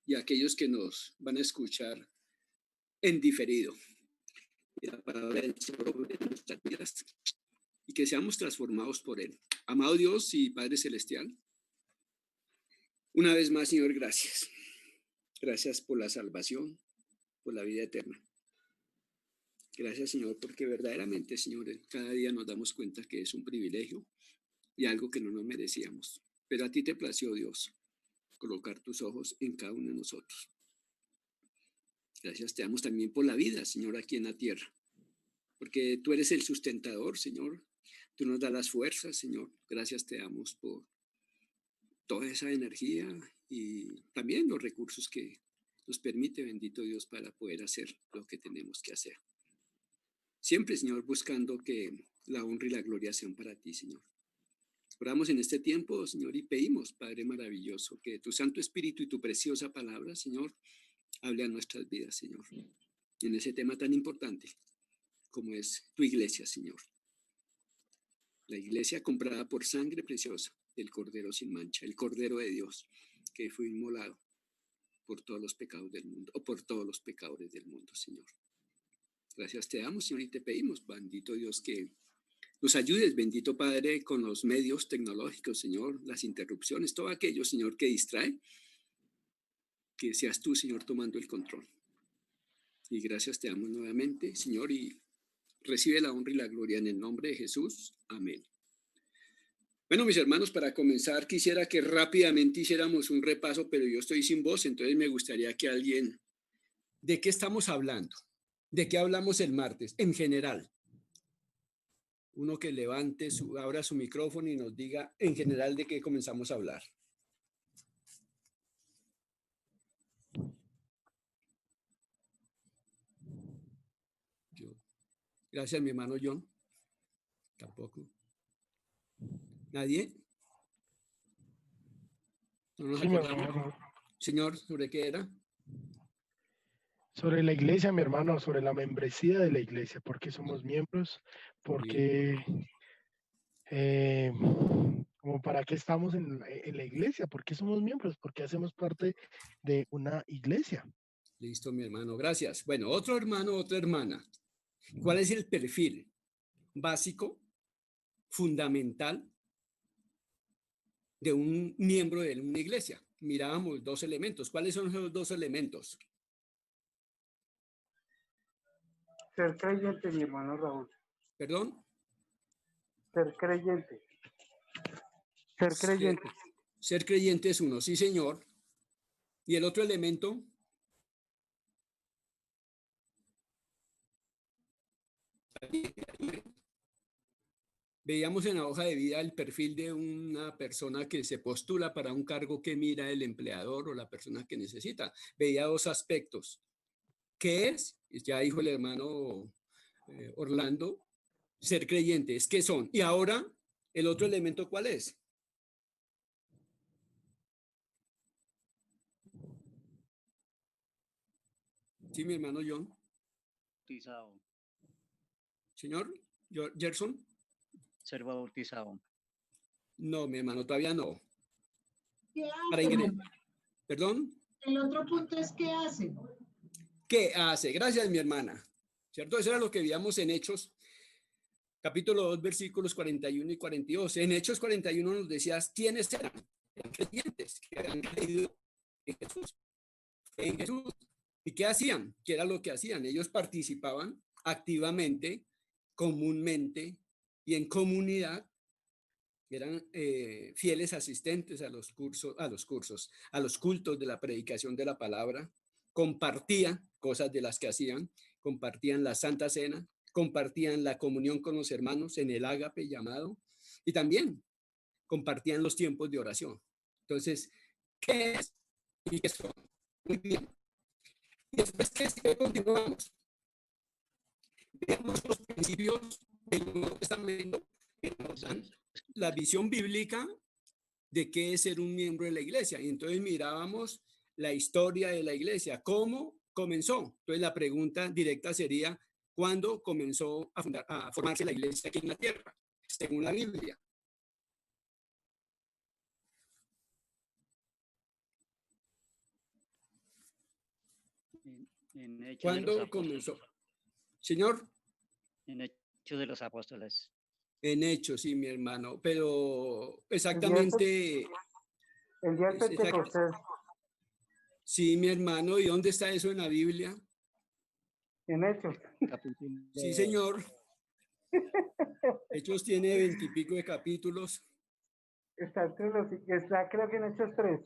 y a aquellos que nos van a escuchar en diferido. Y la palabra del Señor obre en nuestras vidas y que seamos transformados por Él. Amado Dios y Padre Celestial, una vez más, Señor, gracias. Gracias por la salvación, por la vida eterna. Gracias, Señor, porque verdaderamente, Señor, cada día nos damos cuenta que es un privilegio y algo que no nos merecíamos. Pero a ti te plació, Dios, colocar tus ojos en cada uno de nosotros. Gracias te damos también por la vida, Señor, aquí en la tierra, porque tú eres el sustentador, Señor. Tú nos das las fuerzas, Señor. Gracias te damos por toda esa energía y también los recursos que nos permite, bendito Dios, para poder hacer lo que tenemos que hacer. Siempre, Señor, buscando que la honra y la gloria sean para ti, Señor. Oramos en este tiempo, Señor, y pedimos, Padre maravilloso, que tu Santo Espíritu y tu preciosa palabra, Señor, hable a nuestras vidas, Señor, en ese tema tan importante como es tu iglesia, Señor. La iglesia comprada por sangre preciosa del Cordero sin mancha, el Cordero de Dios, que fue inmolado por todos los pecados del mundo, o por todos los pecadores del mundo, Señor. Gracias te damos, Señor, y te pedimos, bendito Dios, que nos ayudes, bendito Padre, con los medios tecnológicos, Señor, las interrupciones, todo aquello, Señor, que distrae, que seas tú, Señor, tomando el control. Y gracias te damos nuevamente, Señor, y recibe la honra y la gloria en el nombre de Jesús. Amén. Bueno, mis hermanos, para comenzar, quisiera que rápidamente hiciéramos un repaso, pero yo estoy sin voz, entonces me gustaría que alguien... ¿De qué estamos hablando? ¿De qué hablamos el martes? En general. Uno que levante, abra su micrófono y nos diga en general de qué comenzamos a hablar. Gracias, mi hermano John. Tampoco. ¿Nadie? ¿No nos acordamos? Señor, ¿sobre qué era? Sobre la iglesia, mi hermano, sobre la membresía de la iglesia, por qué somos miembros, por qué, como para qué estamos en la iglesia, por qué somos miembros, por qué hacemos parte de una iglesia. Listo, mi hermano, gracias. Bueno, otro hermano, otra hermana. ¿Cuál es el perfil básico, fundamental de un miembro de una iglesia? Mirábamos dos elementos. ¿Cuáles son esos dos elementos? Ser creyente, mi hermano Raúl. ¿Perdón? Ser creyente. Ser creyente. Ser creyente es uno, sí, señor. ¿Y el otro elemento? Veíamos en la hoja de vida el perfil de una persona que se postula para un cargo que mira el empleador o la persona que necesita. Veía dos aspectos. ¿Qué es? Ya dijo el hermano Orlando, ser creyentes. ¿Qué son? Y ahora, ¿el otro elemento cuál es? Sí, mi hermano John. Bautizado. Señor Gerson. Ser bautizado. No, mi hermano, todavía no. ¿Qué Para hace? ¿Perdón? El otro punto es ¿qué hace? ¿Qué hace? Gracias, mi hermana. ¿Cierto? Eso era lo que veíamos en Hechos, capítulo 2, versículos 41 y 42. En Hechos 41 nos decías quiénes eran. Eran creyentes que habían creído en Jesús. En Jesús. ¿Y qué hacían? ¿Qué era lo que hacían? Ellos participaban activamente, comúnmente y en comunidad. Eran fieles asistentes a los cultos de la predicación de la palabra, compartían cosas de las que hacían, compartían la Santa Cena, compartían la comunión con los hermanos en el ágape llamado, y también compartían los tiempos de oración. Entonces, ¿qué es y qué son? Muy bien. Y después, ¿qué continuamos? Veamos los principios del Nuevo Testamento que nos dan la visión bíblica de qué es ser un miembro de la iglesia. Y entonces mirábamos la historia de la iglesia, cómo comenzó. Entonces la pregunta directa sería, ¿cuándo comenzó a formarse la iglesia aquí en la tierra? Según la Biblia. En Hechos de los ¿Cuándo Apóstoles. comenzó? Señor, En Hechos de los Apóstoles. en Hechos, sí, mi hermano, pero El exactamente, día del Pentecostés, sí, mi hermano, ¿y dónde está eso en la Biblia? en Hechos. Capítulo, Sí, señor. Hechos tiene 20 y pico de capítulos. Está creo que en Hechos 3.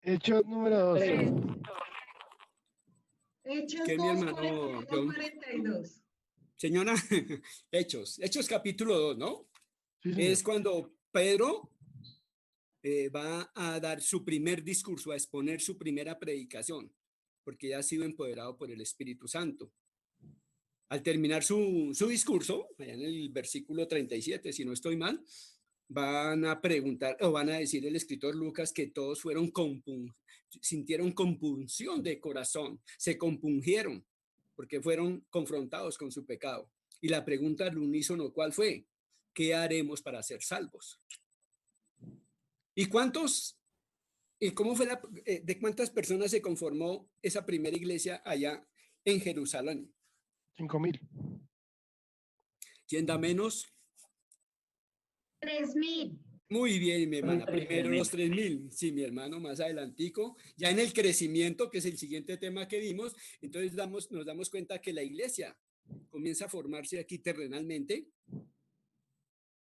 Hechos número 12. Hechos ¿Qué, mi 2, hermano 41, John? 42. Señora, Hechos capítulo 2, ¿no? Sí, señor. Es cuando Pedro va a dar su primer discurso, a exponer su primera predicación, porque ya ha sido empoderado por el Espíritu Santo. Al terminar su discurso, allá en el versículo 37, si no estoy mal, van a preguntar o van a decir el escritor Lucas que todos sintieron compunción de corazón, se compungieron porque fueron confrontados con su pecado. Y la pregunta al unísono, ¿cuál fue? ¿Qué haremos para ser salvos? ¿Y cómo fue de cuántas personas se conformó esa primera iglesia allá en Jerusalén? 5.000. ¿Quién da menos? 3.000. Muy bien, mi hermana. 3.000. Primero los 3.000. Sí, mi hermano, más adelantico. Ya en el crecimiento, que es el siguiente tema que vimos, entonces nos damos cuenta que la iglesia comienza a formarse aquí terrenalmente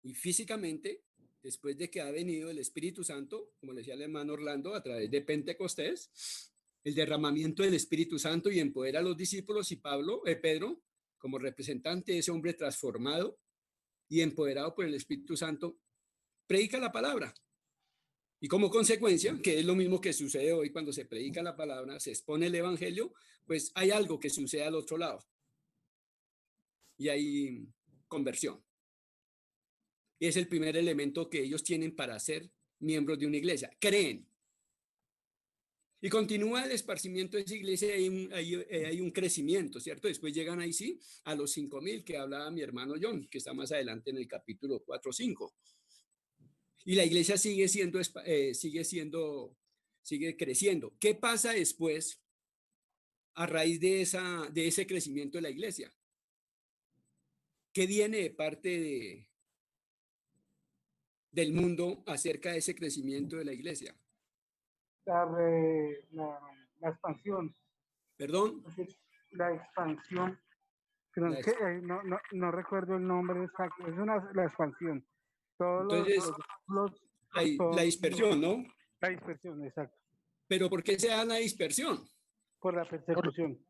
y físicamente, después de que ha venido el Espíritu Santo, como le decía el hermano Orlando, a través de Pentecostés, el derramamiento del Espíritu Santo y empodera a los discípulos y Pedro, como representante de ese hombre transformado y empoderado por el Espíritu Santo, predica la palabra. Y como consecuencia, que es lo mismo que sucede hoy cuando se predica la palabra, se expone el evangelio, pues hay algo que sucede al otro lado. Y hay conversión. Y es el primer elemento que ellos tienen para ser miembros de una iglesia. Creen. Y continúa el esparcimiento de esa iglesia, hay un crecimiento, ¿cierto? Después llegan ahí sí a los 5.000 que hablaba mi hermano John, que está más adelante en el capítulo 4 o 5. Y la iglesia sigue creciendo. ¿Qué pasa después a raíz de ese crecimiento de la iglesia? ¿Qué viene de parte del mundo acerca de ese crecimiento de la iglesia? La expansión. ¿Perdón? La expansión. Creo La que, ex- no recuerdo el nombre exacto. Es la expansión. Todos Entonces, la dispersión, ¿no? la dispersión, exacto. ¿Pero por qué se da la dispersión? Por la persecución.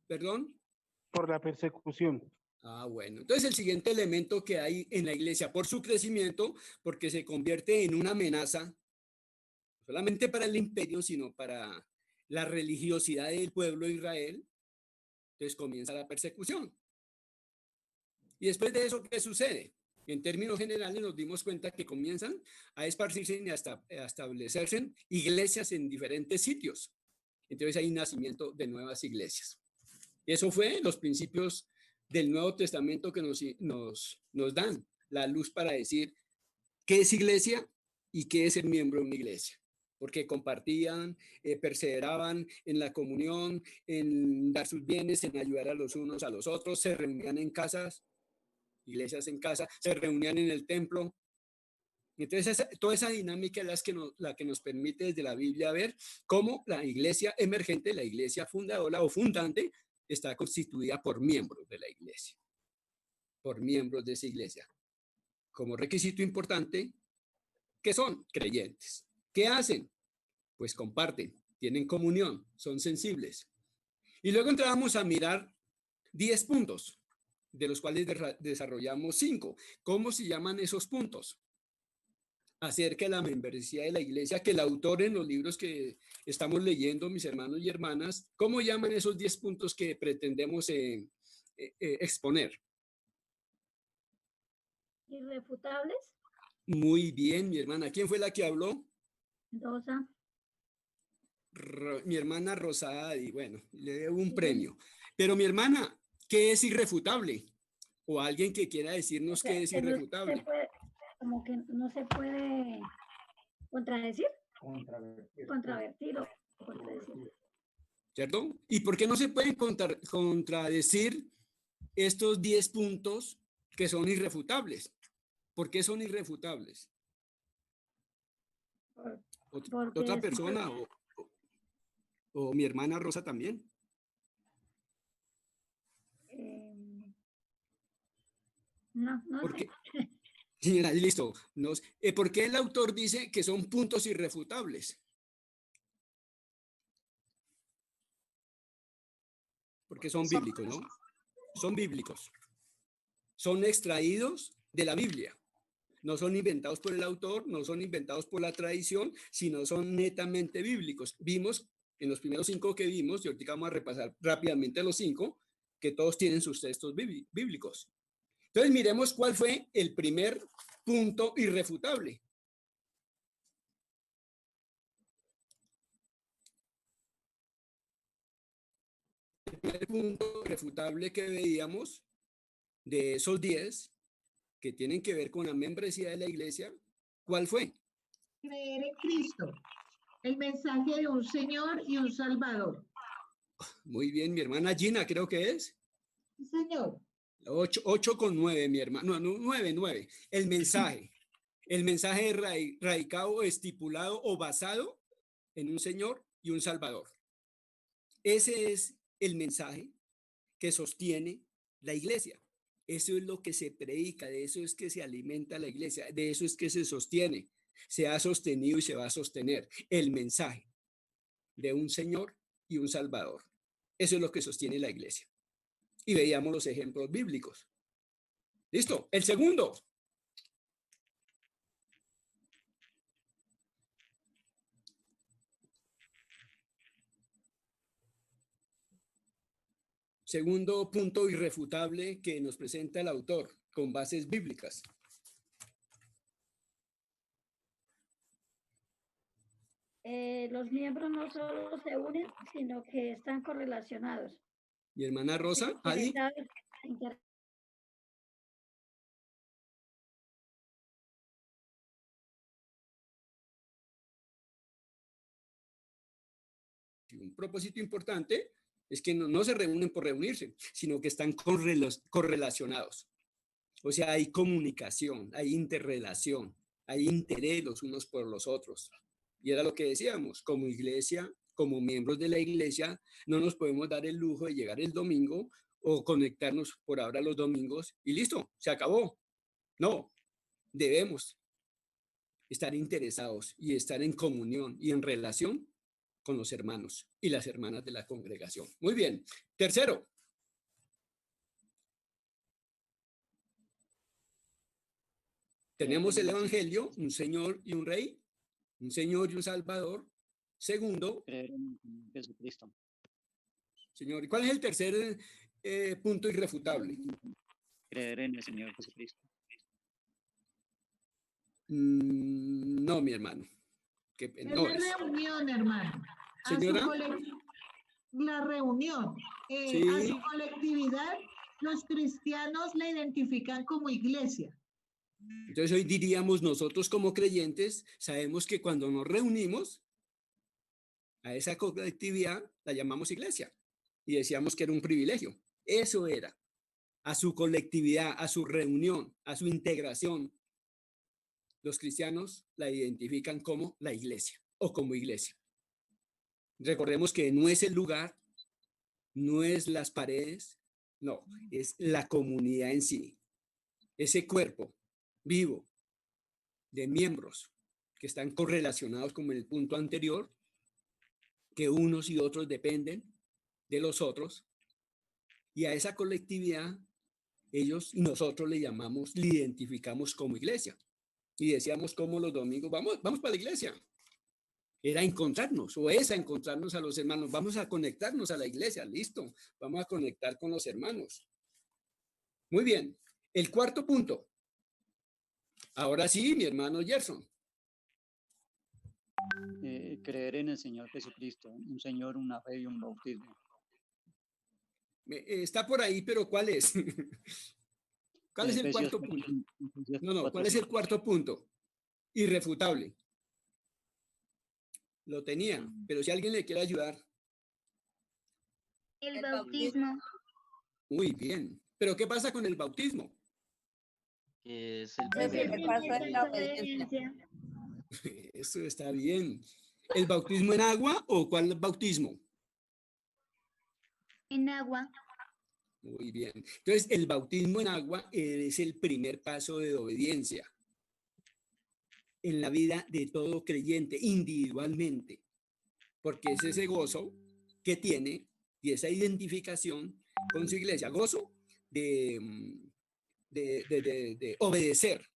¿Perdón? Por la persecución. Ah, bueno. Entonces el siguiente elemento que hay en la iglesia por su crecimiento, porque se convierte en una amenaza, no solamente para el imperio, sino para la religiosidad del pueblo de Israel, entonces comienza la persecución. Y después de eso, ¿qué sucede? En términos generales nos dimos cuenta que comienzan a esparcirse y hasta a establecerse iglesias en diferentes sitios. Entonces hay nacimiento de nuevas iglesias. Y eso fue los principios del Nuevo Testamento que nos dan la luz para decir qué es iglesia y qué es ser miembro de una iglesia. Porque compartían, perseveraban en la comunión, en dar sus bienes, en ayudar a los unos a los otros, se reunían en casas, iglesias en casa, se reunían en el templo. Entonces, toda esa dinámica es la que nos permite desde la Biblia ver cómo la iglesia emergente, la iglesia fundadora o fundante, está constituida por miembros de la iglesia, por miembros de esa iglesia. Como requisito importante, ¿qué son? Creyentes. ¿Qué hacen? Pues comparten, tienen comunión, son sensibles. Y luego entramos a mirar 10 puntos, de los cuales desarrollamos 5. ¿Cómo se llaman esos puntos? Acerca de la membresía de la iglesia, que el autor en los libros que estamos leyendo, mis hermanos y hermanas, ¿cómo llaman esos 10 puntos que pretendemos exponer? Irrefutables. Muy bien, mi hermana. ¿Quién fue la que habló? Rosa. Mi hermana Rosada, y bueno, le debo un premio. Pero mi hermana, ¿qué es irrefutable? O alguien que quiera decirnos qué es Que no irrefutable. se puede, como que no se puede contradecir, contravertir o contradecir. ¿cierto? ¿Y por qué no se pueden contradecir estos 10 puntos que son irrefutables? ¿Por qué son irrefutables? Por- Otra porque sí, persona o mi hermana Rosa también. em, no, no ¿Por sé. qué? Señora, listo. ¿Por qué el autor dice que son puntos irrefutables? Porque son bíblicos, ¿no? Son bíblicos. Son extraídos de la Biblia. No son inventados por el autor, no son inventados por la tradición, sino son netamente bíblicos. Vimos en los primeros 5 que vimos, y ahorita vamos a repasar rápidamente los 5, que todos tienen sus textos bíblicos. Entonces miremos cuál fue el primer punto irrefutable. El primer punto irrefutable que veíamos de esos 10 que tienen que ver con la membresía de la iglesia, ¿cuál fue? Creer en Cristo, el mensaje de un Señor y un Salvador. Muy bien, mi hermana Gina, creo que es. Sí, Señor. 8,9, mi hermano. No, 9. El mensaje radicado, estipulado o basado en un Señor y un Salvador. Ese es el mensaje que sostiene la iglesia. Eso es lo que se predica, de eso es que se alimenta la iglesia, de eso es que se sostiene, se ha sostenido y se va a sostener el mensaje de un Señor y un Salvador. Eso es lo que sostiene la iglesia. Y veíamos los ejemplos bíblicos. ¿Listo? El segundo. Segundo punto irrefutable que nos presenta el autor con bases bíblicas. Los miembros no solo se unen, sino que están correlacionados. Mi hermana Rosa, Adi. Interesados- inter- Un propósito importante es que no se reúnen por reunirse, sino que están correlacionados. O sea, hay comunicación, hay interrelación, hay interés los unos por los otros. Y era lo que decíamos, como iglesia, como miembros de la iglesia, no nos podemos dar el lujo de llegar el domingo o conectarnos por ahora los domingos y listo, se acabó. No, debemos estar interesados y estar en comunión y en relación con los hermanos y las hermanas de la congregación. Muy bien. Tercero. Tenemos el Evangelio, un Señor y un Rey, un Señor y un Salvador. Segundo, Creer en Jesucristo. Señor, ¿y cuál es el tercer punto irrefutable? Creer en el Señor Jesucristo. No, mi hermano. Es No la es. reunión, hermano. A su Señora. la reunión. Sí. A su colectividad, los cristianos la identifican como iglesia. Entonces hoy diríamos nosotros como creyentes, sabemos que cuando nos reunimos, a esa colectividad la llamamos iglesia y decíamos que era un privilegio. Eso era. A su colectividad, a su reunión, a su integración. Los cristianos la identifican como la iglesia o como iglesia. Recordemos que no es el lugar, no es las paredes, no, es la comunidad en sí. Ese cuerpo vivo de miembros que están correlacionados como en el punto anterior, que unos y otros dependen de los otros, y a esa colectividad ellos y nosotros le identificamos como iglesia. Y decíamos como los domingos, vamos para la iglesia. Era encontrarnos, o es a encontrarnos a los hermanos, vamos a conectarnos a la iglesia, listo, vamos a conectar con los hermanos. Muy bien, el cuarto punto. Ahora sí, mi hermano Gerson. Creer en el Señor Jesucristo, un Señor, una fe y un bautismo. Está por ahí, pero ¿cuál es? ¿Cuál es el cuarto punto? No, ¿cuál es el cuarto punto? Irrefutable. Lo tenía, pero si alguien le quiere ayudar. El bautismo. Muy bien. ¿Pero qué pasa con el bautismo? Es el Es el primer primer paso en la paso de obediencia. obediencia. Eso está bien. ¿El bautismo en agua o cuál bautismo? En agua. Muy bien. Entonces, el bautismo en agua es el primer paso de obediencia en la vida de todo creyente, individualmente, porque es ese gozo que tiene y esa identificación con su iglesia, gozo de obedecer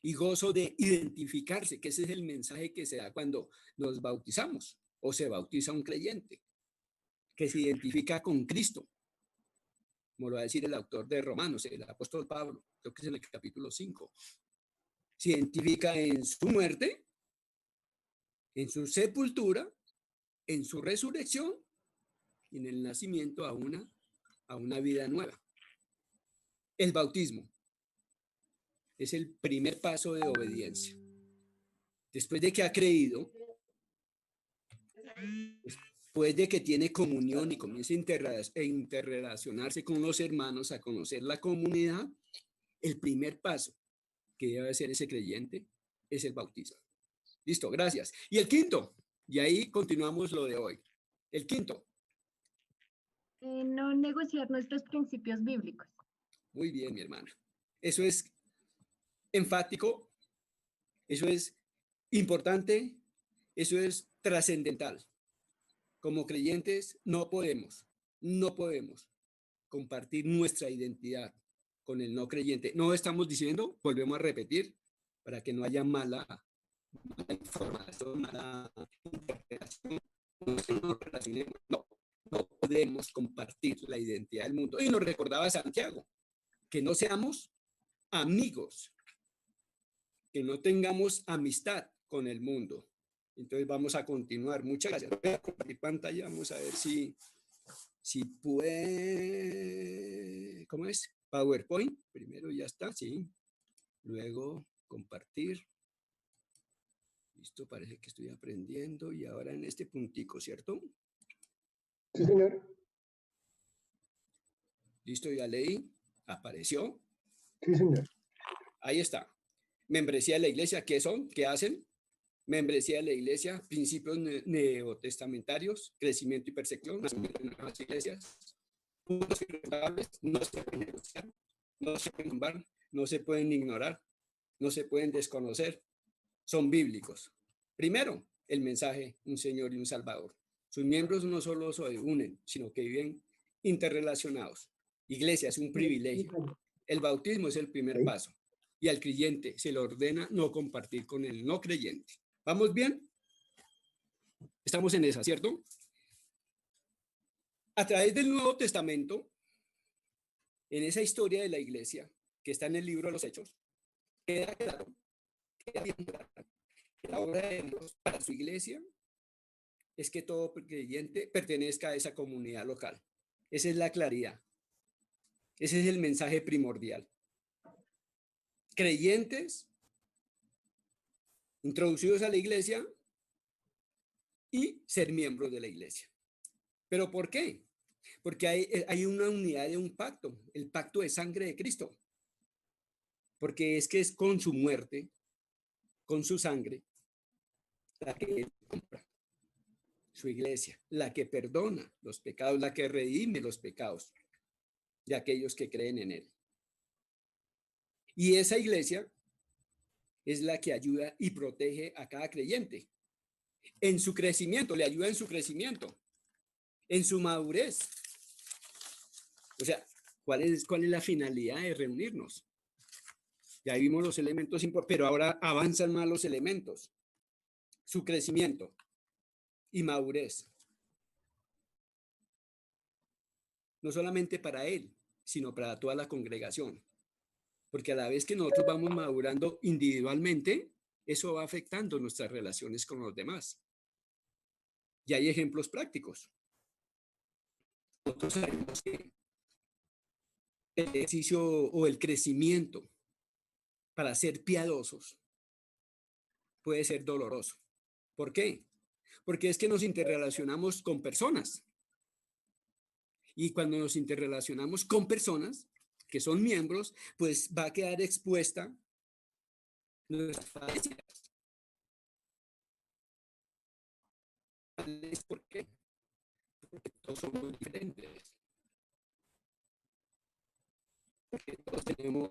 y gozo de identificarse, que ese es el mensaje que se da cuando nos bautizamos o se bautiza un creyente, que se identifica con Cristo, como lo va a decir el autor de Romanos, el apóstol Pablo, creo que es en el capítulo 5. Se identifica en su muerte, en su sepultura, en su resurrección y en el nacimiento a una vida nueva. El bautismo es el primer paso de obediencia. Después de que ha creído, después de que tiene comunión y comienza a interrelacionarse con los hermanos, a conocer la comunidad, el primer paso que debe hacer ese creyente es el bautismo. Listo, gracias. Y el quinto, y ahí continuamos lo de hoy. El quinto. No negociar nuestros principios bíblicos. Muy bien, mi hermana. Eso es enfático, eso es importante, eso es trascendental. Como creyentes no podemos compartir nuestra identidad con el no creyente. No estamos diciendo, volvemos a repetir, para que no haya mala información, mala interpretación. No podemos compartir la identidad del mundo. Y nos recordaba Santiago, que no seamos amigos, que no tengamos amistad con el mundo. Entonces vamos a continuar. Muchas gracias. Voy a compartir pantalla. Vamos a ver si puede. ¿Cómo es? PowerPoint. Primero ya está, sí. Luego compartir. Listo, parece que estoy aprendiendo. Y ahora en este puntico, ¿cierto? Sí, señor. Listo, ya leí. Apareció. Sí, señor. Ahí está. Membresía de la iglesia, ¿qué son? ¿Qué hacen? Membresía de la iglesia, principios neotestamentarios, crecimiento y persecución, nacimiento de nuevas iglesias, puntos irrefutables, no se pueden negociar, no se pueden tumbar, no se pueden ignorar, no se pueden desconocer, son bíblicos. Primero, el mensaje, un Señor y un Salvador. Sus miembros no solo se unen, sino que viven interrelacionados. Iglesia es un privilegio. El bautismo es el primer paso. Y al creyente se le ordena no compartir con el no creyente. ¿Vamos bien? Estamos en esa, ¿cierto? A través del Nuevo Testamento, en esa historia de la iglesia, que está en el libro de los Hechos, queda claro, que la obra de Dios para su iglesia es que todo creyente pertenezca a esa comunidad local. Esa es la claridad. Ese es el mensaje primordial. Creyentes introducidos a la iglesia y ser miembros de la iglesia. ¿Pero por qué? Porque hay una unidad de un pacto, el pacto de sangre de Cristo. Porque es que es con su muerte, con su sangre, la que él compra su iglesia, la que perdona los pecados, la que redime los pecados de aquellos que creen en él. Y esa iglesia es la que ayuda y protege a cada creyente en su crecimiento, le ayuda en su crecimiento, en su madurez. O sea, ¿cuál es la finalidad de reunirnos? Ya vimos los elementos importantes, pero ahora avanzan más los elementos. Su crecimiento y madurez. No solamente para él, sino para toda la congregación. Porque a la vez que nosotros vamos madurando individualmente, eso va afectando nuestras relaciones con los demás. Y hay ejemplos prácticos. Nosotros sabemos que el ejercicio o el crecimiento para ser piadosos puede ser doloroso. ¿Por qué? Porque es que nos interrelacionamos con personas Y cuando nos interrelacionamos con personas que son miembros, pues va a quedar expuesta nuestras falencias. ¿Por qué? Porque todos somos diferentes. Porque todos tenemos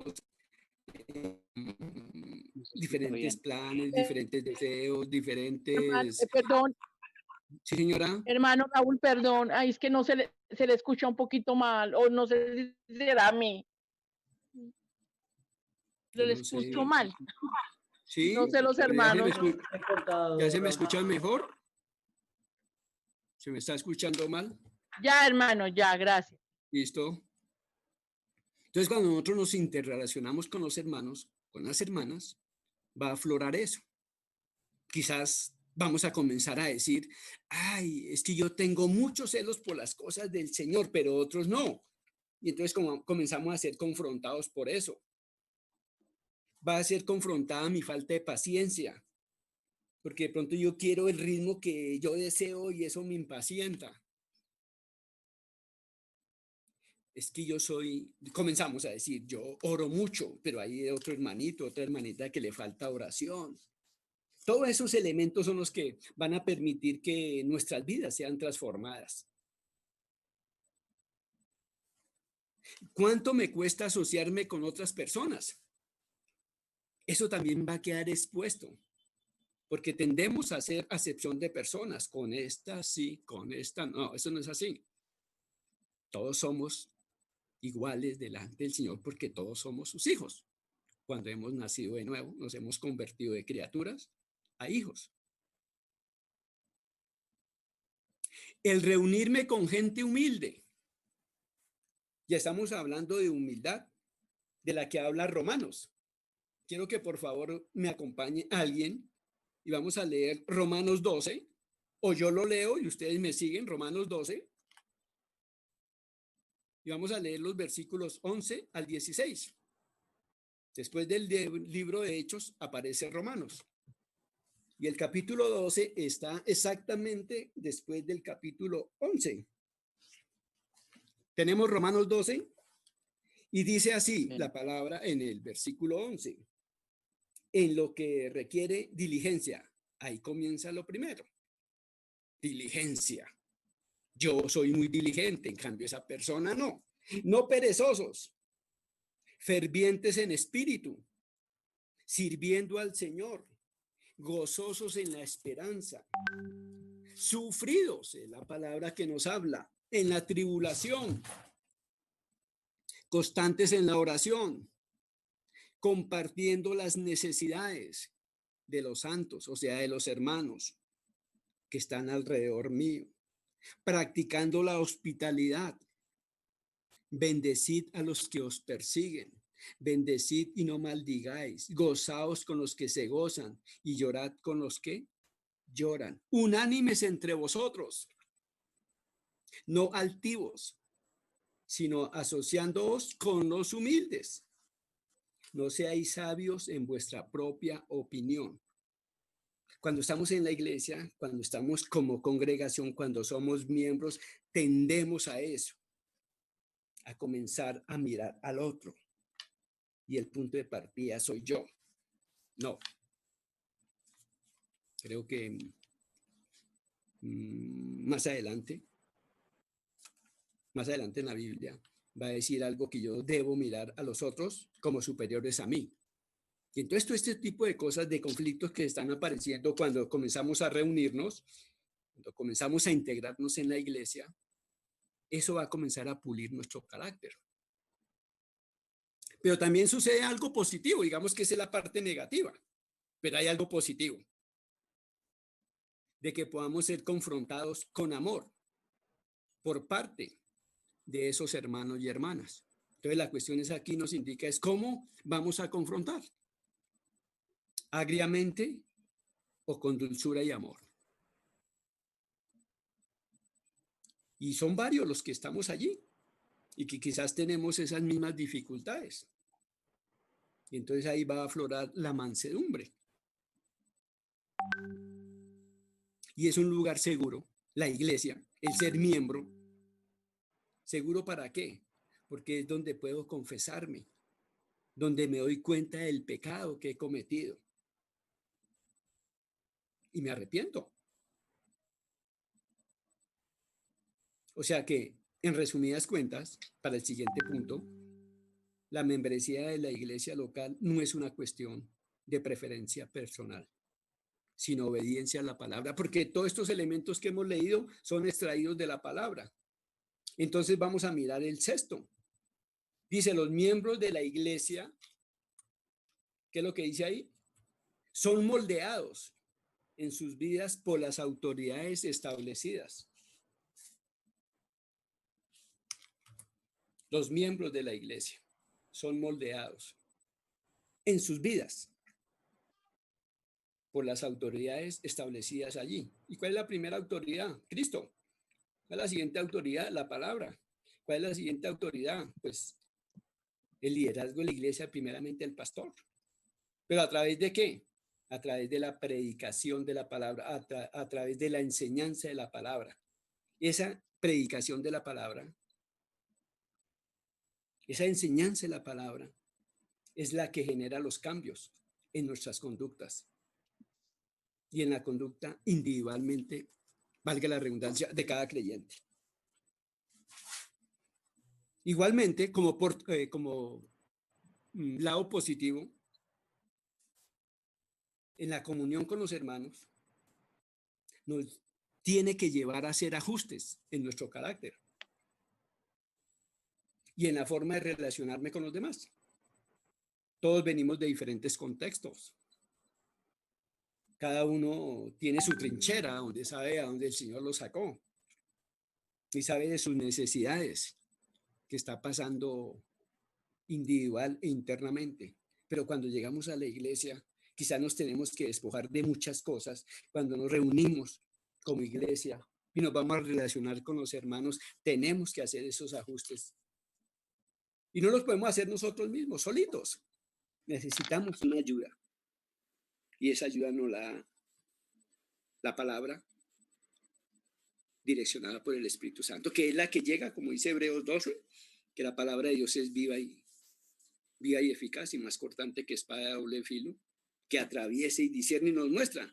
diferentes planes, diferentes deseos, diferentes... Perdón, Sí, señora. hermano Raúl, perdón. Ay, es que no se le escucha un poquito mal, o no sé si será a mí. Yo Le no sé. escucho mal. Sí, No sé los pero hermanos. ¿Ya se me escucha mejor? ¿Se me está escuchando mal? Ya, hermano, ya, gracias. ¿Listo? Entonces, cuando nosotros nos interrelacionamos con los hermanos, con las hermanas, va a aflorar eso. Quizás vamos a comenzar a decir, ay, es que yo tengo muchos celos por las cosas del Señor, pero otros no. Y entonces comenzamos a ser confrontados por eso. Va a ser confrontada mi falta de paciencia, porque de pronto yo quiero el ritmo que yo deseo y eso me impacienta. Es que comenzamos a decir, yo oro mucho, pero hay otro hermanito, otra hermanita que le falta oración. Todos esos elementos son los que van a permitir que nuestras vidas sean transformadas. ¿Cuánto me cuesta asociarme con otras personas? Eso también va a quedar expuesto, porque tendemos a hacer acepción de personas. Con esta sí, con esta no, eso no es así. Todos somos iguales delante del Señor porque todos somos sus hijos. Cuando hemos nacido de nuevo, nos hemos convertido de criaturas a hijos. El reunirme con gente humilde. Ya estamos hablando de humildad, de la que habla Romanos. Quiero que por favor me acompañe alguien y vamos a leer Romanos 12, o yo lo leo y ustedes me siguen, Romanos 12. Y vamos a leer los versículos 11 al 16. Después del libro de Hechos aparece Romanos. Y el capítulo 12 está exactamente después del capítulo 11. Tenemos Romanos 12 y dice así la palabra en el versículo 11. En lo que requiere diligencia. Ahí comienza lo primero. Diligencia. Yo soy muy diligente, en cambio esa persona no. No perezosos, fervientes en espíritu, sirviendo al Señor, gozosos en la esperanza, sufridos, es la palabra que nos habla, en la tribulación, constantes en la oración, compartiendo las necesidades de los santos, o sea, de los hermanos que están alrededor mío, practicando la hospitalidad. Bendecid a los que os persiguen, bendecid y no maldigáis, gozaos con los que se gozan y llorad con los que lloran. Unánimes entre vosotros, no altivos, sino asociándoos con los humildes. No seáis sabios en vuestra propia opinión. Cuando estamos en la iglesia, cuando estamos como congregación, cuando somos miembros, tendemos a eso, a comenzar a mirar al otro. Y el punto de partida soy yo. No. Creo que más adelante en la Biblia va a decir algo que yo debo mirar a los otros como superiores a mí. Y entonces todo este tipo de cosas, de conflictos que están apareciendo cuando comenzamos a reunirnos, cuando comenzamos a integrarnos en la iglesia, eso va a comenzar a pulir nuestro carácter. Pero también sucede algo positivo, digamos que esa es la parte negativa, pero hay algo positivo, de que podamos ser confrontados con amor por parte de esos hermanos y hermanas. Entonces la cuestión es aquí nos indica es cómo vamos a confrontar, agriamente o con dulzura y amor. Y son varios los que estamos allí y que quizás tenemos esas mismas dificultades. Y entonces ahí va a aflorar la mansedumbre. Y es un lugar seguro, la iglesia, el ser miembro, ¿Seguro para qué? Porque es donde puedo confesarme, donde me doy cuenta del pecado que he cometido. Y me arrepiento. O sea que, en resumidas cuentas, para el siguiente punto, la membresía de la iglesia local no es una cuestión de preferencia personal, sino obediencia a la palabra, porque todos estos elementos que hemos leído son extraídos de la palabra. Entonces vamos a mirar el sexto. Dice, los miembros de la iglesia, ¿qué es lo que dice ahí? Son moldeados en sus vidas por las autoridades establecidas. Los miembros de la iglesia son moldeados en sus vidas por las autoridades establecidas allí. ¿Y cuál es la primera autoridad? Cristo. ¿Cuál es la siguiente autoridad? La palabra. ¿Cuál es la siguiente autoridad? Pues el liderazgo de la iglesia, primeramente el pastor. ¿Pero a través de qué? A través de la predicación de la palabra, a través de la enseñanza de la palabra. Esa predicación de la palabra, esa enseñanza de la palabra, es la que genera los cambios en nuestras conductas y en la conducta individualmente, valga la redundancia, de cada creyente. Igualmente, como lado positivo, en la comunión con los hermanos, nos tiene que llevar a hacer ajustes en nuestro carácter y en la forma de relacionarme con los demás. Todos venimos de diferentes contextos. Cada uno tiene su trinchera, donde sabe a dónde el Señor lo sacó y sabe de sus necesidades que está pasando individual e internamente. Pero cuando llegamos a la iglesia, quizás nos tenemos que despojar de muchas cosas. Cuando nos reunimos como iglesia y nos vamos a relacionar con los hermanos, tenemos que hacer esos ajustes. Y no los podemos hacer nosotros mismos, solitos. Necesitamos una ayuda. Y esa ayuda nos la da la palabra direccionada por el Espíritu Santo, que es la que llega, como dice Hebreos 12, que la palabra de Dios es viva y eficaz y más cortante que espada de doble filo, que atraviesa y discierne y nos muestra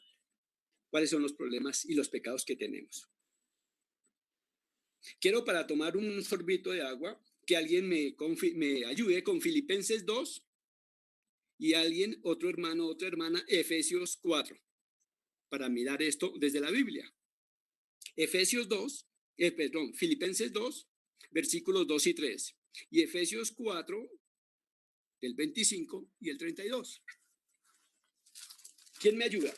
cuáles son los problemas y los pecados que tenemos. Quiero, para tomar un sorbito de agua, que alguien me ayude con Filipenses 2 y alguien, otro hermano, otra hermana, Efesios 4, para mirar esto desde la Biblia. Filipenses 2, versículos 2 y 3, y Efesios 4, del 25 y el 32. ¿Quién me ayuda?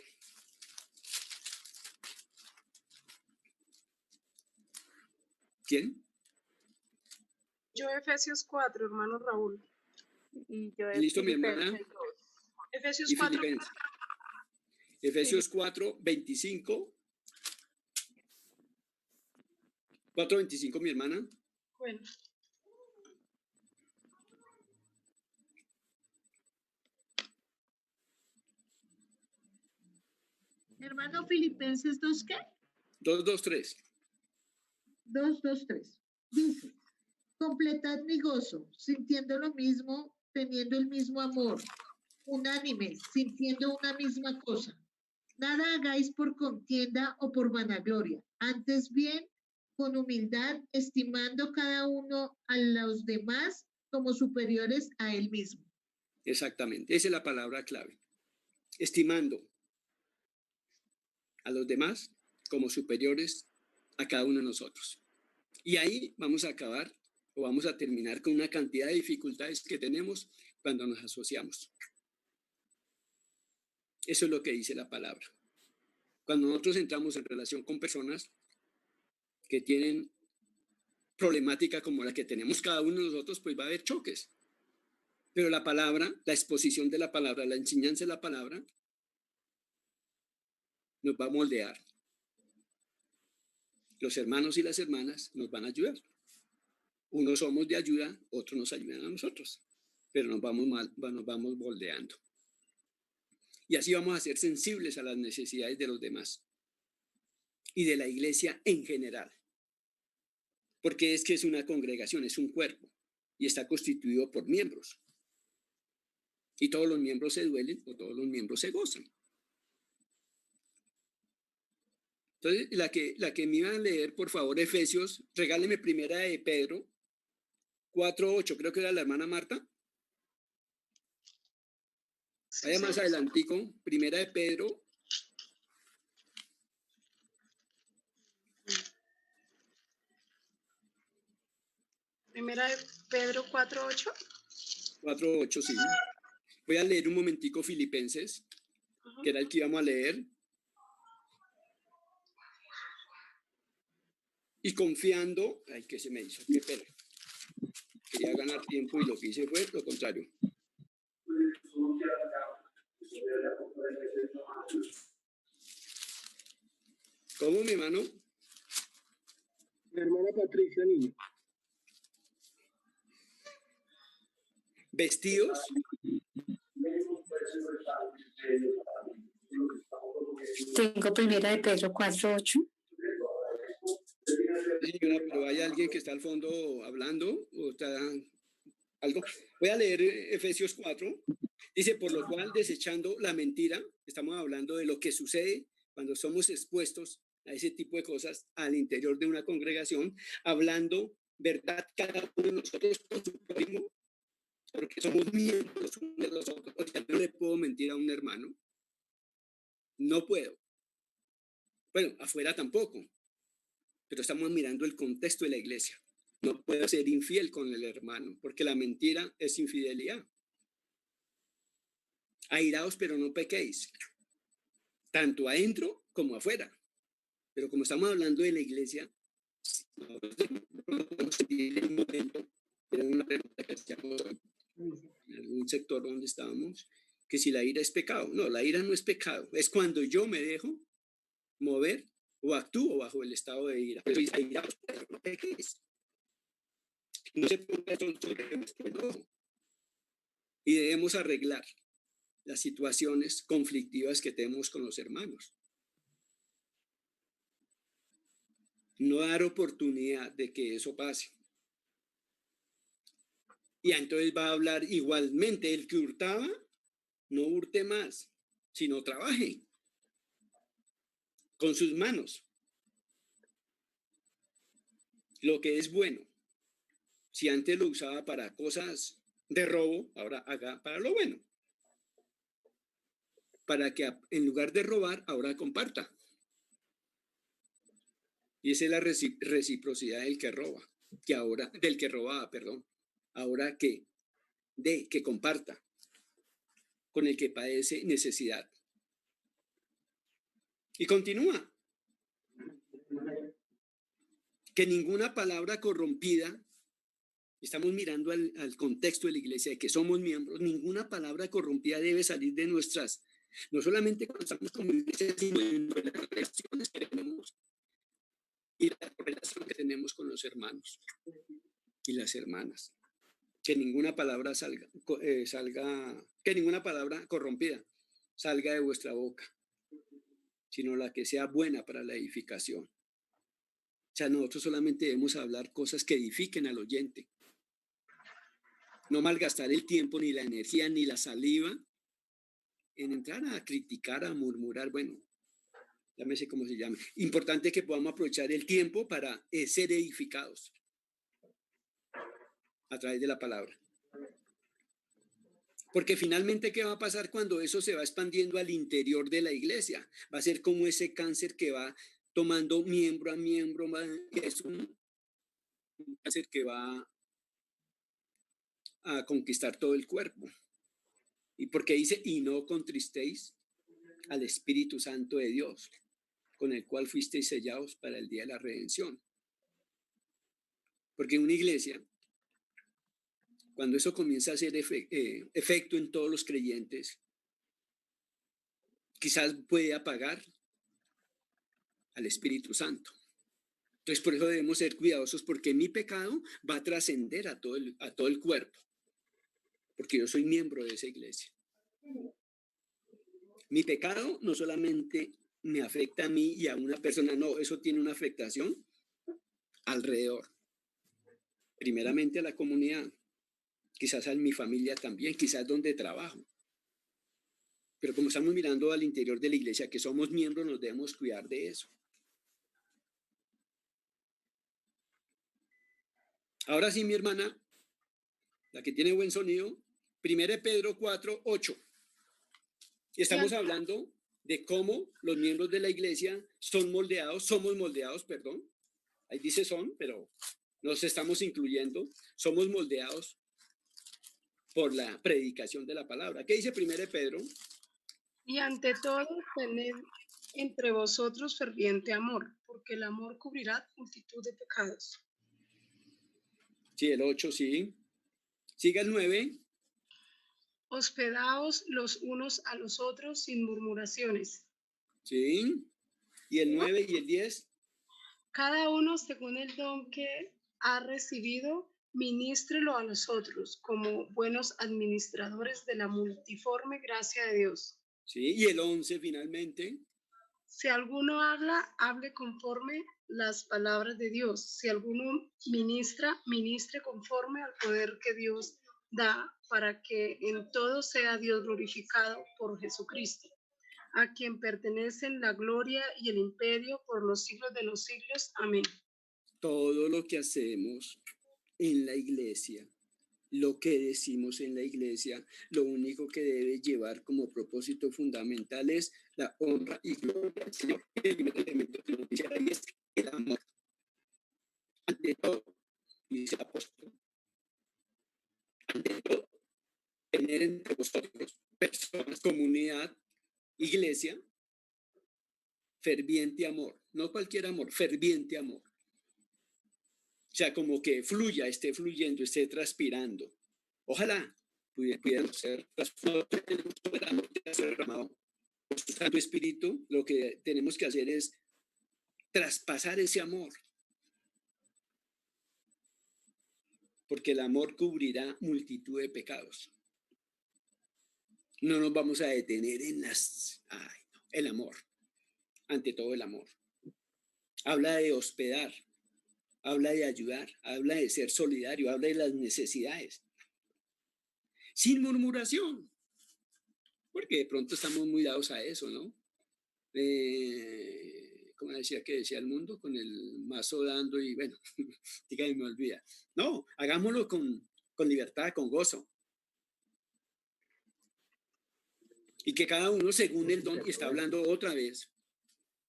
¿Quién? Yo Efesios 4, hermano Raúl. Y yo Listo, mi hermana. Efesios Y 4. Filipenses. Efesios 4, 25. 4, 25, mi hermana. Bueno. Hermano, Filipenses 2, ¿qué? 2, 2, 3. 2, 2, 3. Dice, completad mi gozo, sintiendo lo mismo, teniendo el mismo amor, unánime, sintiendo una misma cosa. Nada hagáis por contienda o por vanagloria, antes bien, con humildad, estimando cada uno a los demás como superiores a él mismo. Exactamente, esa es la palabra clave. Estimando a los demás como superiores a cada uno de nosotros. Y ahí vamos a acabar o vamos a terminar con una cantidad de dificultades que tenemos cuando nos asociamos. Eso es lo que dice la palabra. Cuando nosotros entramos en relación con personas que tienen problemática como la que tenemos cada uno de nosotros, pues va a haber choques. Pero la palabra, la exposición de la palabra, la enseñanza de la palabra, nos va a moldear. Los hermanos y las hermanas nos van a ayudar. Unos somos de ayuda, otros nos ayudan a nosotros, pero nos vamos moldeando. Y así vamos a ser sensibles a las necesidades de los demás y de la iglesia en general. porque es que es una congregación, es un cuerpo y está constituido por miembros. Y todos los miembros se duelen o todos los miembros se gozan. Entonces, la que me iba a leer, por favor, Efesios, regáleme primera de Pedro 4:8, creo que era la hermana Marta. Vaya más adelantico, primera de Pedro. Primera de Pedro 4:8. 4:8, sí. Voy a leer un momentico Filipenses, que era el que íbamos a leer. Y confiando, ay, ¿qué se me hizo? Qué pena. Quería ganar tiempo y lo que hice fue lo contrario. ¿Cómo, mi hermano? Mi hermana Patricia Niño. Vestidos. Tengo primera de Pedro 4:8. Señora, pero ¿hay alguien que está al fondo hablando o está algo? Voy a leer Efesios 4. Dice, por lo cual, desechando la mentira, estamos hablando de lo que sucede cuando somos expuestos a ese tipo de cosas al interior de una congregación, hablando verdad cada uno de nosotros con su prójimo, porque somos miembros unos de los otros. O sea, no le puedo mentir a un hermano. No puedo. Bueno, afuera tampoco. Pero estamos mirando el contexto de la iglesia. No puedo ser infiel con el hermano, porque la mentira es infidelidad. Airaos, pero no pequéis, tanto adentro como afuera. Pero como estamos hablando de la iglesia, no podemos sentir en un momento, era una pregunta que hacíamos hoy, en algún sector donde estábamos, que si la ira es pecado. No, la ira no es pecado, es cuando yo me dejo mover o actúo bajo el estado de ira. Pero airaos, pero no pequéis. No se ponga sobre nuestro enojo. Y debemos arreglar las situaciones conflictivas que tenemos con los hermanos. No dar oportunidad de que eso pase. Y entonces va a hablar igualmente, el que hurtaba, no hurte más, sino trabaje con sus manos. Lo que es bueno. Si antes lo usaba para cosas de robo, ahora haga para lo bueno. Para que en lugar de robar, ahora comparta. Y esa es la reciprocidad del que roba, del que robaba, perdón. Ahora que comparta con el que padece necesidad. Y continúa. Que ninguna palabra corrompida, estamos mirando al contexto de la iglesia, de que somos miembros, ninguna palabra corrompida debe salir de nuestras, no solamente cuando estamos como iglesia, sino en las relaciones que tenemos y la relación que tenemos con los hermanos y las hermanas. Que ninguna palabra que ninguna palabra corrompida salga de vuestra boca, sino la que sea buena para la edificación. O sea, nosotros solamente debemos hablar cosas que edifiquen al oyente. No malgastar el tiempo, ni la energía, ni la saliva en entrar a criticar, a murmurar, bueno, llámese como se llame. Importante que podamos aprovechar el tiempo para ser edificados a través de la palabra. Porque finalmente, ¿qué va a pasar cuando eso se va expandiendo al interior de la iglesia? Va a ser como ese cáncer que va tomando miembro a miembro, es un cáncer que va a conquistar todo el cuerpo. Y porque dice, y no contristéis al Espíritu Santo de Dios, con el cual fuisteis sellados para el día de la redención. Porque una iglesia, cuando eso comienza a hacer efecto en todos los creyentes, quizás puede apagar al Espíritu Santo. Entonces, por eso debemos ser cuidadosos, porque mi pecado va a trascender a todo el cuerpo, porque yo soy miembro de esa iglesia. Mi pecado no solamente me afecta a mí y a una persona, no, eso tiene una afectación alrededor. primeramente a la comunidad, quizás a mi familia también, quizás donde trabajo. Pero como estamos mirando al interior de la iglesia, que somos miembros, nos debemos cuidar de eso. Ahora sí, mi hermana, la que tiene buen sonido, 1 Pedro 4:8. Y estamos hablando de cómo los miembros de la iglesia somos moldeados, perdón. Ahí dice son, pero nos estamos incluyendo. Somos moldeados por la predicación de la palabra. ¿Qué dice 1 Pedro? Y ante todo, tened entre vosotros ferviente amor, porque el amor cubrirá multitud de pecados. Sí, el 8, sí. Siga el 9. Hospedaos los unos a los otros sin murmuraciones. Sí. ¿Y el 9 y el 10? Cada uno según el don que ha recibido, ministrelo a los otros como buenos administradores de la multiforme gracia de Dios. Sí, y el 11 finalmente. Si alguno habla, hable conforme las palabras de Dios. Si alguno ministra, ministre conforme al poder que Dios da, para que en todo sea Dios glorificado por Jesucristo, a quien pertenecen la gloria y el imperio por los siglos de los siglos. Amén. Todo lo que hacemos en la iglesia, lo que decimos en la iglesia, lo único que debe llevar como propósito fundamental es la honra y gloria al Señor. El primer elemento que nos dice ahí es el amor. Ante todo, dice el apóstol, ante todo, tener entre vosotros personas, comunidad, iglesia, ferviente amor, no cualquier amor, ferviente amor. O sea, como que fluya, esté fluyendo, esté transpirando. Ojalá pudieran ser derramado por su Santo Espíritu. Lo que tenemos que hacer es traspasar ese amor. Porque el amor cubrirá multitud de pecados. No nos vamos a detener en el amor. Ante todo el amor. Habla de hospedar. Habla de ayudar, habla de ser solidario, habla de las necesidades. Sin murmuración, porque de pronto estamos muy dados a eso, ¿no? Como decía que decía el mundo, con el mazo dando y bueno, dígame, me olvida. No, hagámoslo con libertad, con gozo. Y que cada uno según el don, y está hablando otra vez,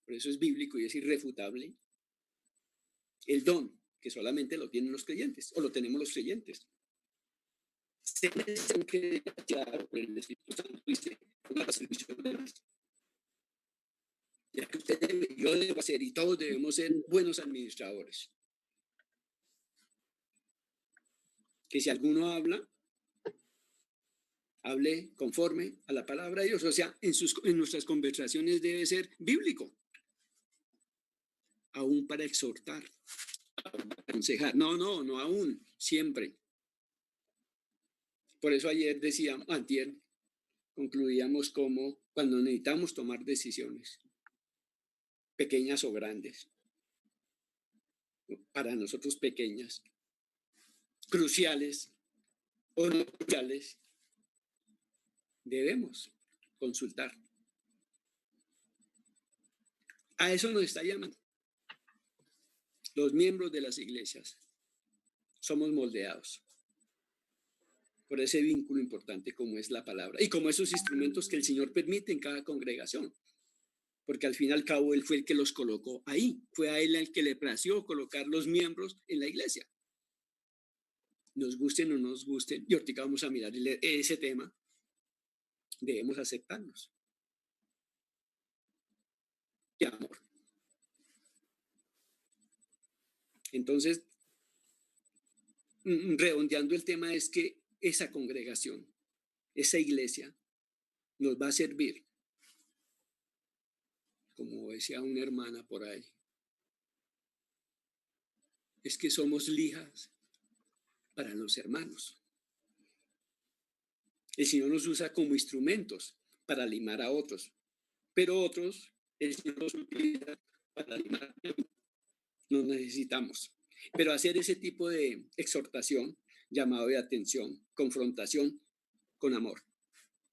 por eso es bíblico y es irrefutable, el don que solamente lo tienen los creyentes, o lo tenemos los creyentes. Se necesitan que claro, el Espíritu Santo dice, ponga a servicio de los demás. Ya que usted debe, yo debo hacer, y todos debemos ser buenos administradores. Que si alguno habla, hable conforme a la palabra de Dios. O sea, en nuestras conversaciones debe ser bíblico. Aún para exhortar. Aconsejar. No aún, siempre. Por eso ayer decíamos, antier, concluíamos como cuando necesitamos tomar decisiones, pequeñas o grandes, para nosotros pequeñas, cruciales o no cruciales, debemos consultar. A eso nos está llamando. Los miembros de las iglesias somos moldeados por ese vínculo importante como es la palabra y como esos instrumentos que el Señor permite en cada congregación, porque al fin y al cabo Él fue el que los colocó ahí, fue a Él el que le plació colocar los miembros en la iglesia. Nos gusten o no nos gusten, y ahorita vamos a mirar ese tema, debemos aceptarnos. Y amor. Entonces, redondeando el tema es que esa congregación, esa iglesia, nos va a servir, como decía una hermana por ahí, es que somos lijas para los hermanos. El Señor nos usa como instrumentos para limar a otros, pero otros, el Señor nos utiliza para limar a otros. Nos necesitamos. pero hacer ese tipo de exhortación, llamado de atención, confrontación con amor,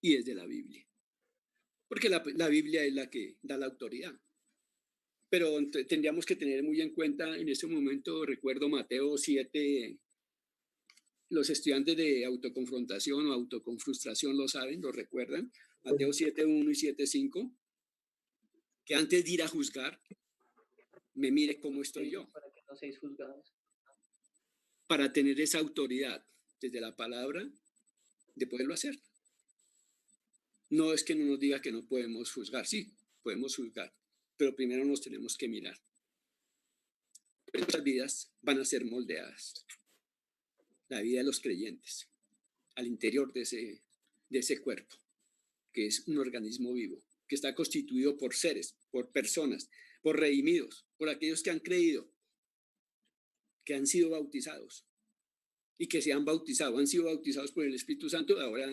y es de la Biblia. Porque la Biblia es la que da la autoridad. Pero tendríamos que tener muy en cuenta, en ese momento recuerdo Mateo 7, los estudiantes de autoconfrontación o autoconfrustración lo saben, lo recuerdan, Mateo 7:1 y 7:5, que antes de ir a juzgar, me mire cómo estoy yo. Para que no seáis juzgados. Para tener esa autoridad desde la palabra de poderlo hacer. No es que no nos diga que no podemos juzgar, sí, podemos juzgar, pero primero nos tenemos que mirar. Nuestras vidas van a ser moldeadas. La vida de los creyentes, al interior de ese cuerpo, que es un organismo vivo, que está constituido por seres, por personas, por redimidos, por aquellos que han creído, que han sido bautizados y que se han bautizado, han sido bautizados por el Espíritu Santo, ahora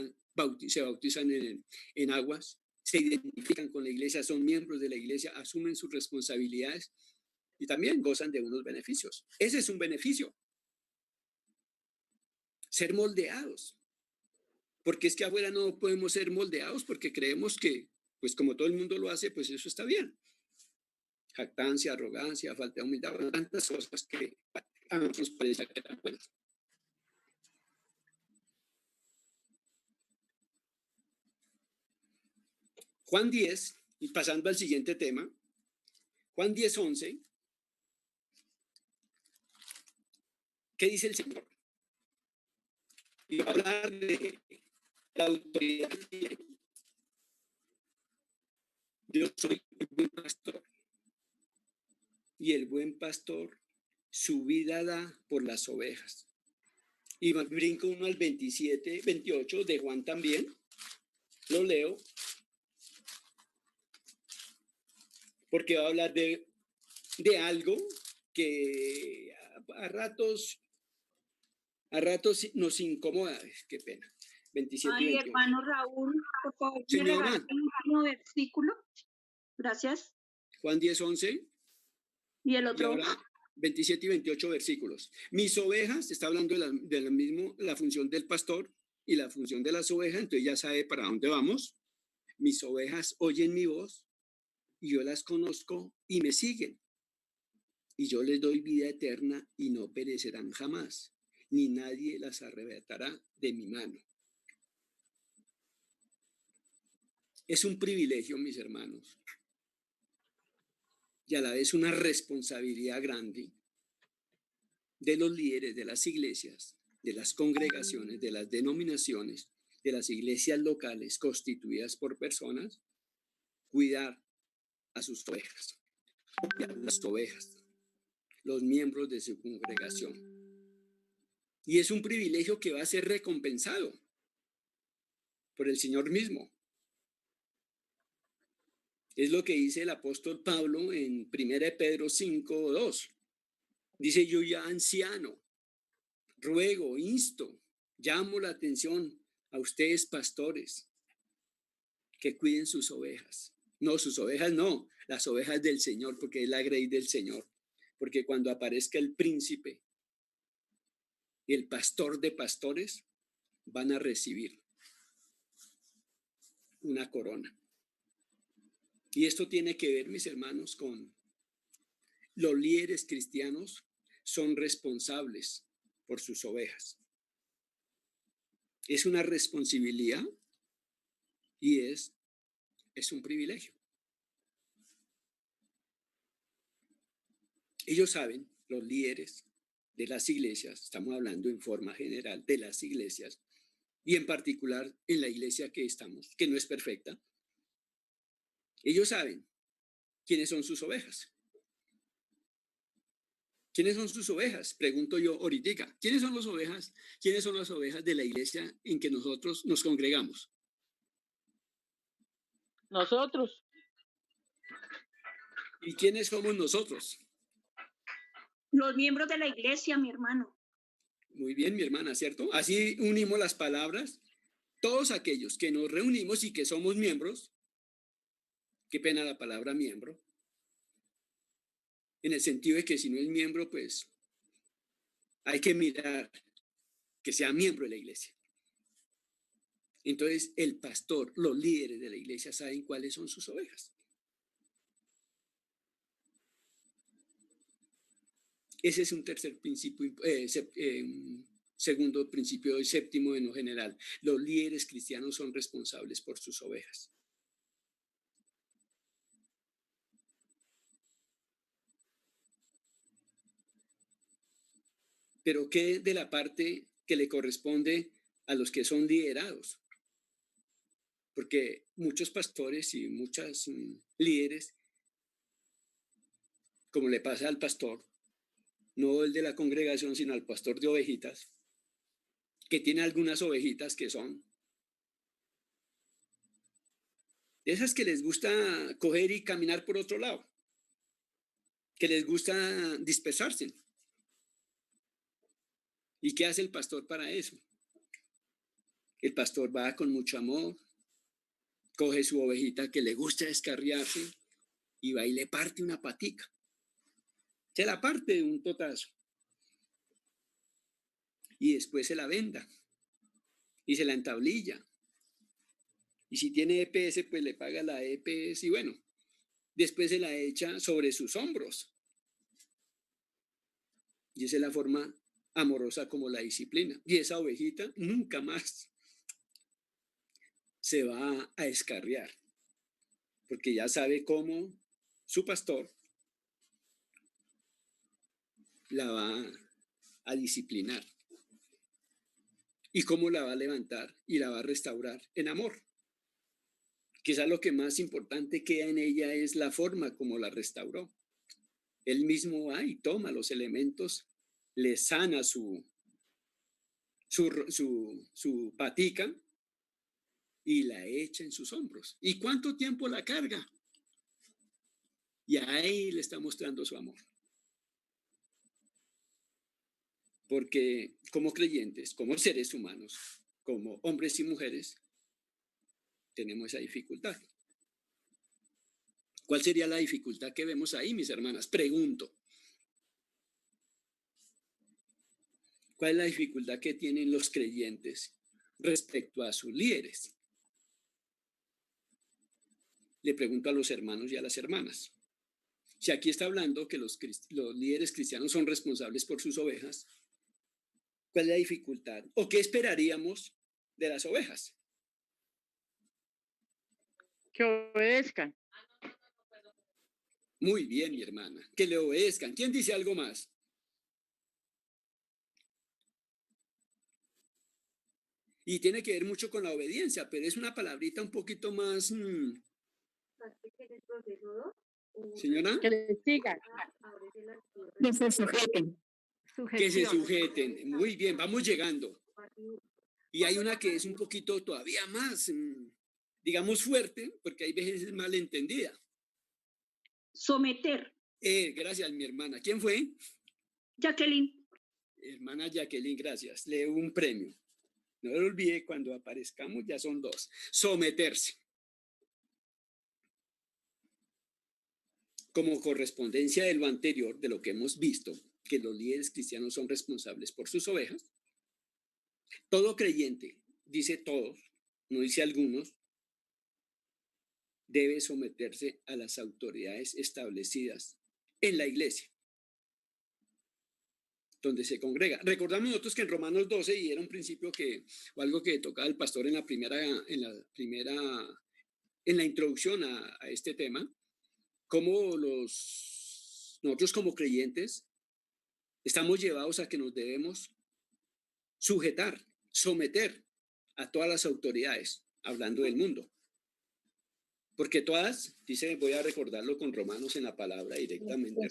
se bautizan en aguas, se identifican con la iglesia, son miembros de la iglesia, asumen sus responsabilidades y también gozan de unos beneficios. Ese es un beneficio. Ser moldeados. Porque es que afuera no podemos ser moldeados porque creemos que, pues como todo el mundo lo hace, pues eso está bien. Jactancia, arrogancia, falta de humildad, tantas cosas que a nosotros parece que eran buenas. Juan 10, y pasando al siguiente tema, Juan 10:11, ¿qué dice el Señor? Y va a hablar de la autoridad que tiene. Yo soy el buen pastor, y el buen pastor su vida da por las ovejas. Y brinco uno al 27, 28 de Juan también, lo leo, porque va a hablar de algo que a ratos nos incomoda. Qué pena. 27 y 28. Hermano Raúl, por favor, ¿me Señora, regala el último versículo? Gracias. Juan 10:11. Y el otro. Y ahora 27 y 28 versículos. Mis ovejas, está hablando de la misma, la función del pastor y la función de las ovejas, entonces ya sabe para dónde vamos. Mis ovejas oyen mi voz y yo las conozco y me siguen. Y yo les doy vida eterna y no perecerán jamás, ni nadie las arrebatará de mi mano. Es un privilegio, mis hermanos, y a la vez una responsabilidad grande de los líderes de las iglesias, de las congregaciones, de las denominaciones, de las iglesias locales constituidas por personas, cuidar a sus ovejas, y a las ovejas, los miembros de su congregación. Y es un privilegio que va a ser recompensado por el Señor mismo. Es lo que dice el apóstol Pablo en 1 Pedro 5:2. Dice: yo ya anciano, ruego, insto, llamo la atención a ustedes pastores que cuiden sus ovejas. No, sus ovejas no, las ovejas del Señor, porque es la grey del Señor. Porque cuando aparezca el príncipe y el pastor de pastores, van a recibir una corona. Y esto tiene que ver, mis hermanos, con los líderes cristianos son responsables por sus ovejas. Es una responsabilidad y es un privilegio. Ellos saben, los líderes de las iglesias, estamos hablando en forma general de las iglesias, y en particular en la iglesia que estamos, que no es perfecta, ellos saben quiénes son sus ovejas. ¿Quiénes son sus ovejas? Pregunto yo ahorita. ¿Quiénes son las ovejas? ¿Quiénes son las ovejas de la iglesia en que nosotros nos congregamos? Nosotros. ¿Y quiénes somos nosotros? Los miembros de la iglesia, mi hermano. Muy bien, mi hermana, ¿cierto? Así unimos las palabras. Todos aquellos que nos reunimos y que somos miembros, qué pena la palabra miembro, en el sentido de que si no es miembro, pues hay que mirar que sea miembro de la iglesia. Entonces, el pastor, los líderes de la iglesia saben cuáles son sus ovejas. Ese es un tercer principio, segundo principio y séptimo en lo general. Los líderes cristianos son responsables por sus ovejas. Pero ¿qué de la parte que le corresponde a los que son liderados? Porque muchos pastores y muchos líderes, como le pasa al pastor, no el de la congregación, sino al pastor de ovejitas, que tiene algunas ovejitas que son esas que les gusta coger y caminar por otro lado, que les gusta dispersarse. ¿Y qué hace el pastor para eso? El pastor va con mucho amor, coge su ovejita que le gusta descarriarse y va y le parte una patica. Se la parte de un totazo. Y después se la venda. Y se la entablilla. Y si tiene EPS, pues le paga la EPS y bueno, después se la echa sobre sus hombros. Y esa es la forma amorosa como la disciplina. Y esa ovejita nunca más se va a escarriar, porque ya sabe cómo su pastor la va a disciplinar y cómo la va a levantar y la va a restaurar en amor. Quizás lo que más importante queda en ella es la forma como la restauró. Él mismo va y toma los elementos, le sana su patica y la echa en sus hombros. ¿Y cuánto tiempo la carga? Y ahí le está mostrando su amor. Porque como creyentes, como seres humanos, como hombres y mujeres, tenemos esa dificultad. ¿Cuál sería la dificultad que vemos ahí, mis hermanas? Pregunto. ¿Cuál es la dificultad que tienen los creyentes respecto a sus líderes? Le pregunto a los hermanos y a las hermanas. Si aquí está hablando que los líderes cristianos son responsables por sus ovejas, ¿cuál es la dificultad? ¿O qué esperaríamos de las ovejas? Que obedezcan. Muy bien, mi hermana, que le obedezcan. ¿Quién dice algo más? Y tiene que ver mucho con la obediencia, pero es una palabrita un poquito más... Señora. Que le sigan. Que se sujeten. Que se sujeten. Muy bien, vamos llegando. Y hay una que es un poquito todavía más, digamos, fuerte, porque hay veces malentendida. Someter. Gracias, mi hermana. ¿Quién fue? Jacqueline. Hermana Jacqueline, gracias. Le doy un premio. No lo olvide, cuando aparezcamos ya son 2. Someterse. Como correspondencia de lo anterior, de lo que hemos visto, que los líderes cristianos son responsables por sus ovejas, todo creyente, dice todos, no dice algunos, debe someterse a las autoridades establecidas en la iglesia, donde se congrega. Recordamos nosotros que en Romanos 12, y era un principio o algo que tocaba el pastor en la introducción a este tema, como nosotros como creyentes estamos llevados a que nos debemos sujetar, someter a todas las autoridades, hablando del mundo. Porque todas, dice, voy a recordarlo con Romanos en la palabra directamente.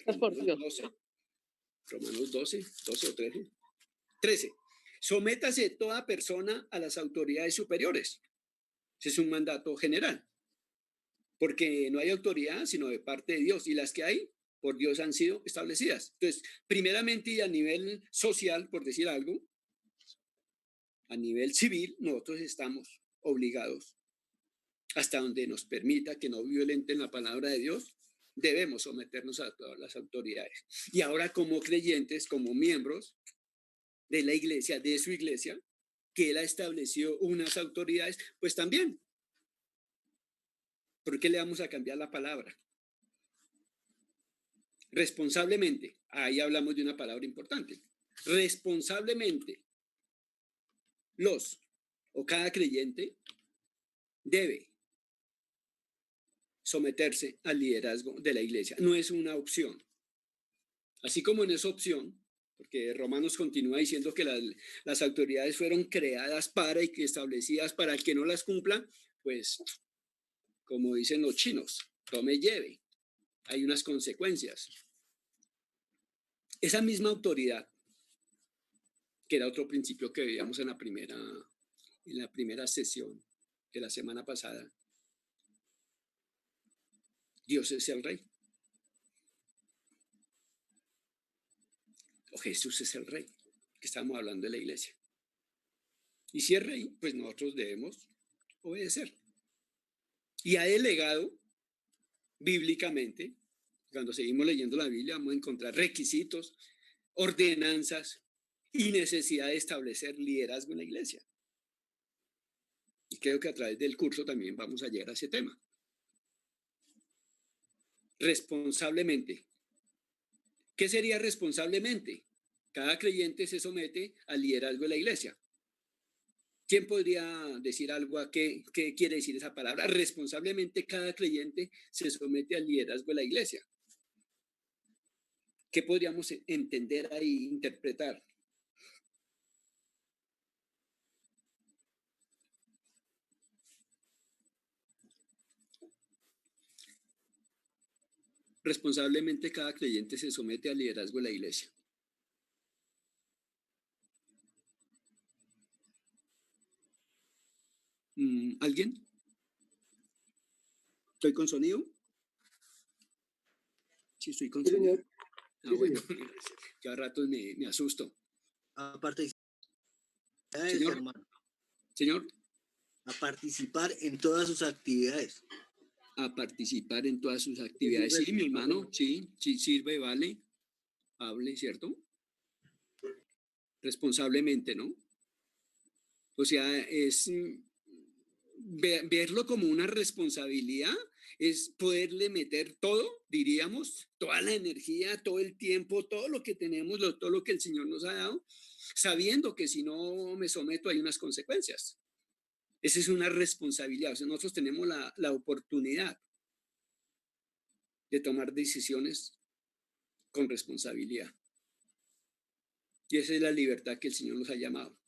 Romanos 12 o 13. 13. Sométase toda persona a las autoridades superiores. Ese es un mandato general. Porque no hay autoridad sino de parte de Dios, y las que hay por Dios han sido establecidas. Entonces, primeramente y a nivel social, por decir algo, a nivel civil, nosotros estamos obligados, hasta donde nos permita que no violenten la palabra de Dios, debemos someternos a todas las autoridades. Y ahora como creyentes, como miembros, de la iglesia, de su iglesia, que él ha establecido unas autoridades, pues también. ¿Por qué le vamos a cambiar la palabra? Responsablemente, ahí hablamos de una palabra importante. Responsablemente, cada creyente debe someterse al liderazgo de la iglesia. No es una opción. Así como no es opción, porque Romanos continúa diciendo que las autoridades fueron creadas para y que establecidas para el que no las cumpla, pues, como dicen los chinos, tome y lleve. Hay unas consecuencias. Esa misma autoridad, que era otro principio que veíamos en la primera sesión de la semana pasada, Dios es el Rey. O Jesús es el Rey, que estamos hablando de la iglesia. Y si es Rey, pues nosotros debemos obedecer. Y ha delegado bíblicamente, cuando seguimos leyendo la Biblia, vamos a encontrar requisitos, ordenanzas y necesidad de establecer liderazgo en la iglesia. Y creo que a través del curso también vamos a llegar a ese tema. Responsablemente. ¿Qué sería responsablemente? Cada creyente se somete al liderazgo de la iglesia. ¿Quién podría decir algo a qué quiere decir esa palabra? Responsablemente cada creyente se somete al liderazgo de la iglesia. ¿Qué podríamos entender ahí, interpretar? Responsablemente cada creyente se somete al liderazgo de la iglesia. ¿Alguien? ¿Estoy con sonido? Sí, estoy con sonido. Bueno, yo a ratos me asusto. A participar, Señor. hermano. Señor. A participar en todas sus actividades. A participar en todas sus actividades. Sí, mi hermano, sí, sirve, vale, hable, ¿cierto? Responsablemente, ¿no? O sea, es verlo como una responsabilidad, es poderle meter todo, diríamos, toda la energía, todo el tiempo, todo lo que tenemos, todo lo que el Señor nos ha dado, sabiendo que si no me someto hay unas consecuencias. Esa es una responsabilidad. O sea, nosotros tenemos la oportunidad de tomar decisiones con responsabilidad. Y esa es la libertad que el Señor nos ha llamado.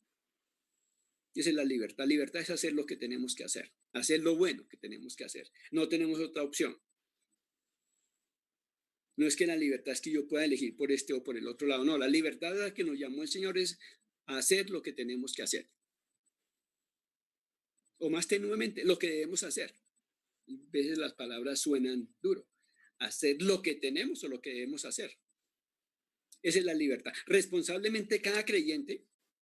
Y esa es la libertad. Libertad es hacer lo que tenemos que hacer, hacer lo bueno que tenemos que hacer. No tenemos otra opción. No es que la libertad es que yo pueda elegir por este o por el otro lado. No, la libertad a la que nos llamó el Señor es hacer lo que tenemos que hacer. O más tenuemente, lo que debemos hacer. A veces las palabras suenan duro. Hacer lo que tenemos o lo que debemos hacer. Esa es la libertad. Responsablemente cada creyente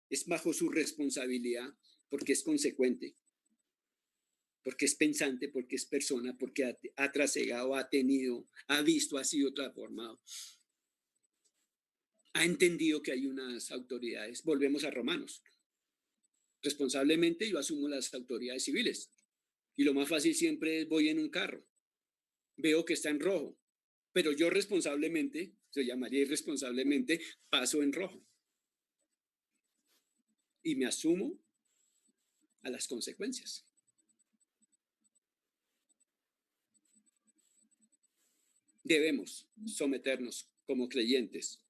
es bajo su responsabilidad porque es consecuente, porque es pensante, porque es persona, porque ha trasegado, ha tenido, ha visto, ha sido transformado. Ha entendido que hay unas autoridades. Volvemos a Romanos. Responsablemente yo asumo las autoridades civiles. Y lo más fácil siempre es voy en un carro. Veo que está en rojo. Pero yo responsablemente, se llamaría irresponsablemente, paso en rojo. Y me asumo a las consecuencias. Debemos someternos como creyentes,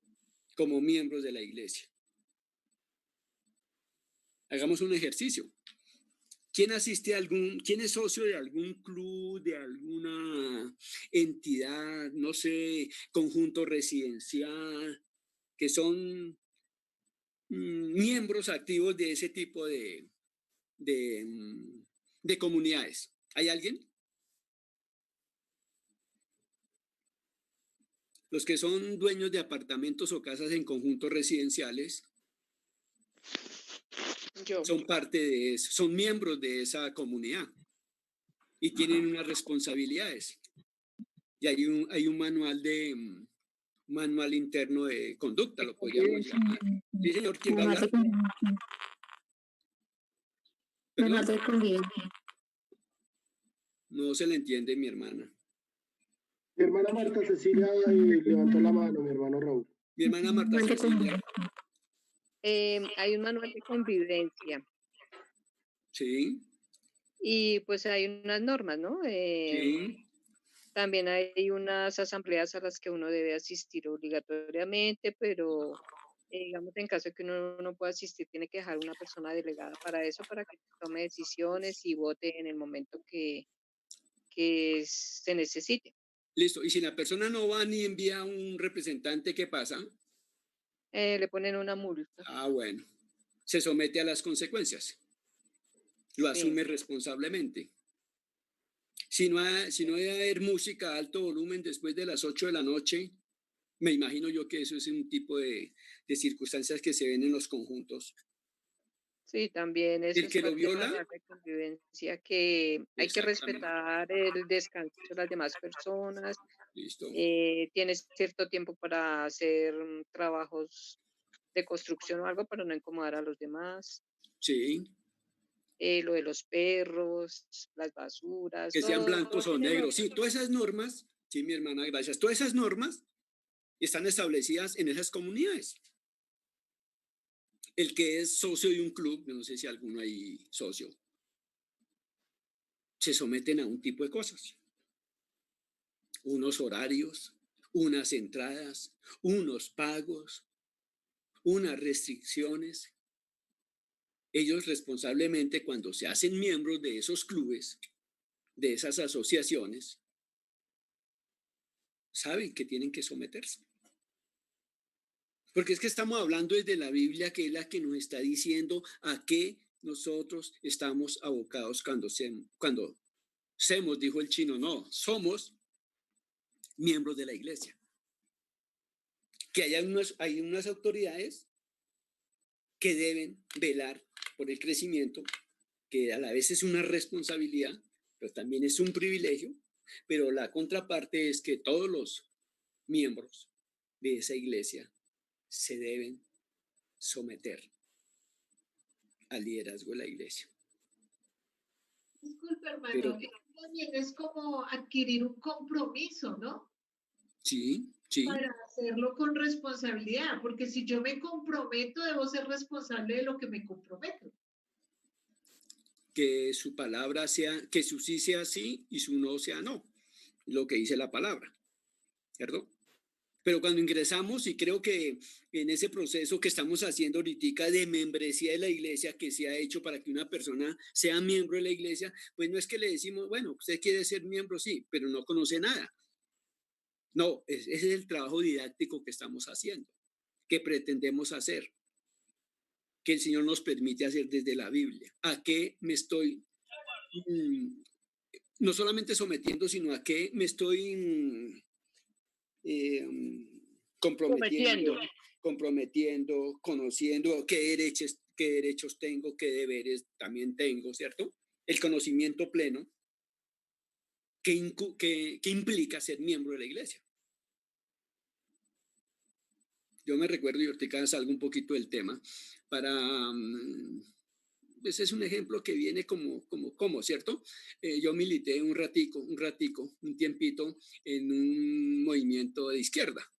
como miembros de la iglesia. Hagamos un ejercicio. ¿Quién asiste a quién es socio de algún club, de alguna entidad, no sé, conjunto residencial, que son miembros activos de ese tipo de comunidades? ¿Hay alguien? Los que son dueños de apartamentos o casas en conjuntos residenciales son parte de eso, son miembros de esa comunidad y tienen unas responsabilidades. Y hay un manual de manual interno de conducta, lo podríamos llamar. Sí, señor, ¿quién va a hablar? Manual de convivencia. No se le entiende, mi hermana. Mi hermana Marta Cecilia levantó la mano, mi hermano Raúl. Mi hermana Marta Cecilia. Hay un manual de convivencia Sí, y pues hay unas normas, ¿no? sí. También hay unas asambleas a las que uno debe asistir obligatoriamente, pero digamos en caso de que uno no pueda asistir, tiene que dejar una persona delegada para eso, para que tome decisiones y vote en el momento que se necesite. Listo. Y si la persona no va ni envía un representante, ¿qué pasa? Le ponen una multa. Ah, bueno. Se somete a las consecuencias. Lo asume responsablemente. Si no debe haber música a alto volumen después de las 8 de la noche, me imagino yo que eso es un tipo de circunstancias que se ven en los conjuntos. Sí, también eso ¿El es que lo parte del viola? manual de convivencia, que hay que respetar el descanso de las demás personas. Listo. Tienes cierto tiempo para hacer trabajos de construcción o algo para no incomodar a los demás. Sí. Lo de los perros, las basuras. Que sean todo blancos o tiene negros. Sí, normas. todas esas normas, sí, mi hermana, gracias. Todas esas normas están establecidas en esas comunidades. El que es socio de un club, no sé si alguno hay socio, se someten a un tipo de cosas. Unos horarios, unas entradas, unos pagos, unas restricciones. Ellos responsablemente, cuando se hacen miembros de esos clubes, de esas asociaciones, saben que tienen que someterse. Porque es que estamos hablando desde la Biblia, que es la que nos está diciendo a qué nosotros estamos abocados cuando somos, dijo el chino, no, somos miembros de la iglesia. Que hay unas autoridades que deben velar por el crecimiento, que a la vez es una responsabilidad, pero también es un privilegio, pero la contraparte es que todos los miembros de esa iglesia se deben someter al liderazgo de la iglesia. Disculpe, hermano, Pero, también es como adquirir un compromiso, ¿no? sí, sí. Para hacerlo con responsabilidad, porque si yo me comprometo, debo ser responsable de lo que me comprometo. Que su palabra sea, que su sí sea sí y su no sea no, lo que dice la palabra, ¿cierto? Pero cuando ingresamos, y creo que en ese proceso que estamos haciendo ahorita de membresía de la iglesia, que se ha hecho para que una persona sea miembro de la iglesia, pues no es que le decimos, bueno, usted quiere ser miembro, sí, pero no conoce nada. No, ese es el trabajo didáctico que estamos haciendo, que pretendemos hacer, que el Señor nos permite hacer desde la Biblia. ¿A qué me estoy no solamente sometiendo, sino a qué me estoy comprometiendo, conociendo qué derechos tengo, qué deberes también tengo, ¿cierto? El conocimiento pleno que implica ser miembro de la iglesia. Yo me recuerdo, y ahorita salgo un poquito del tema, ese es un ejemplo que viene como ¿cierto? Yo milité un tiempito en un movimiento de izquierda.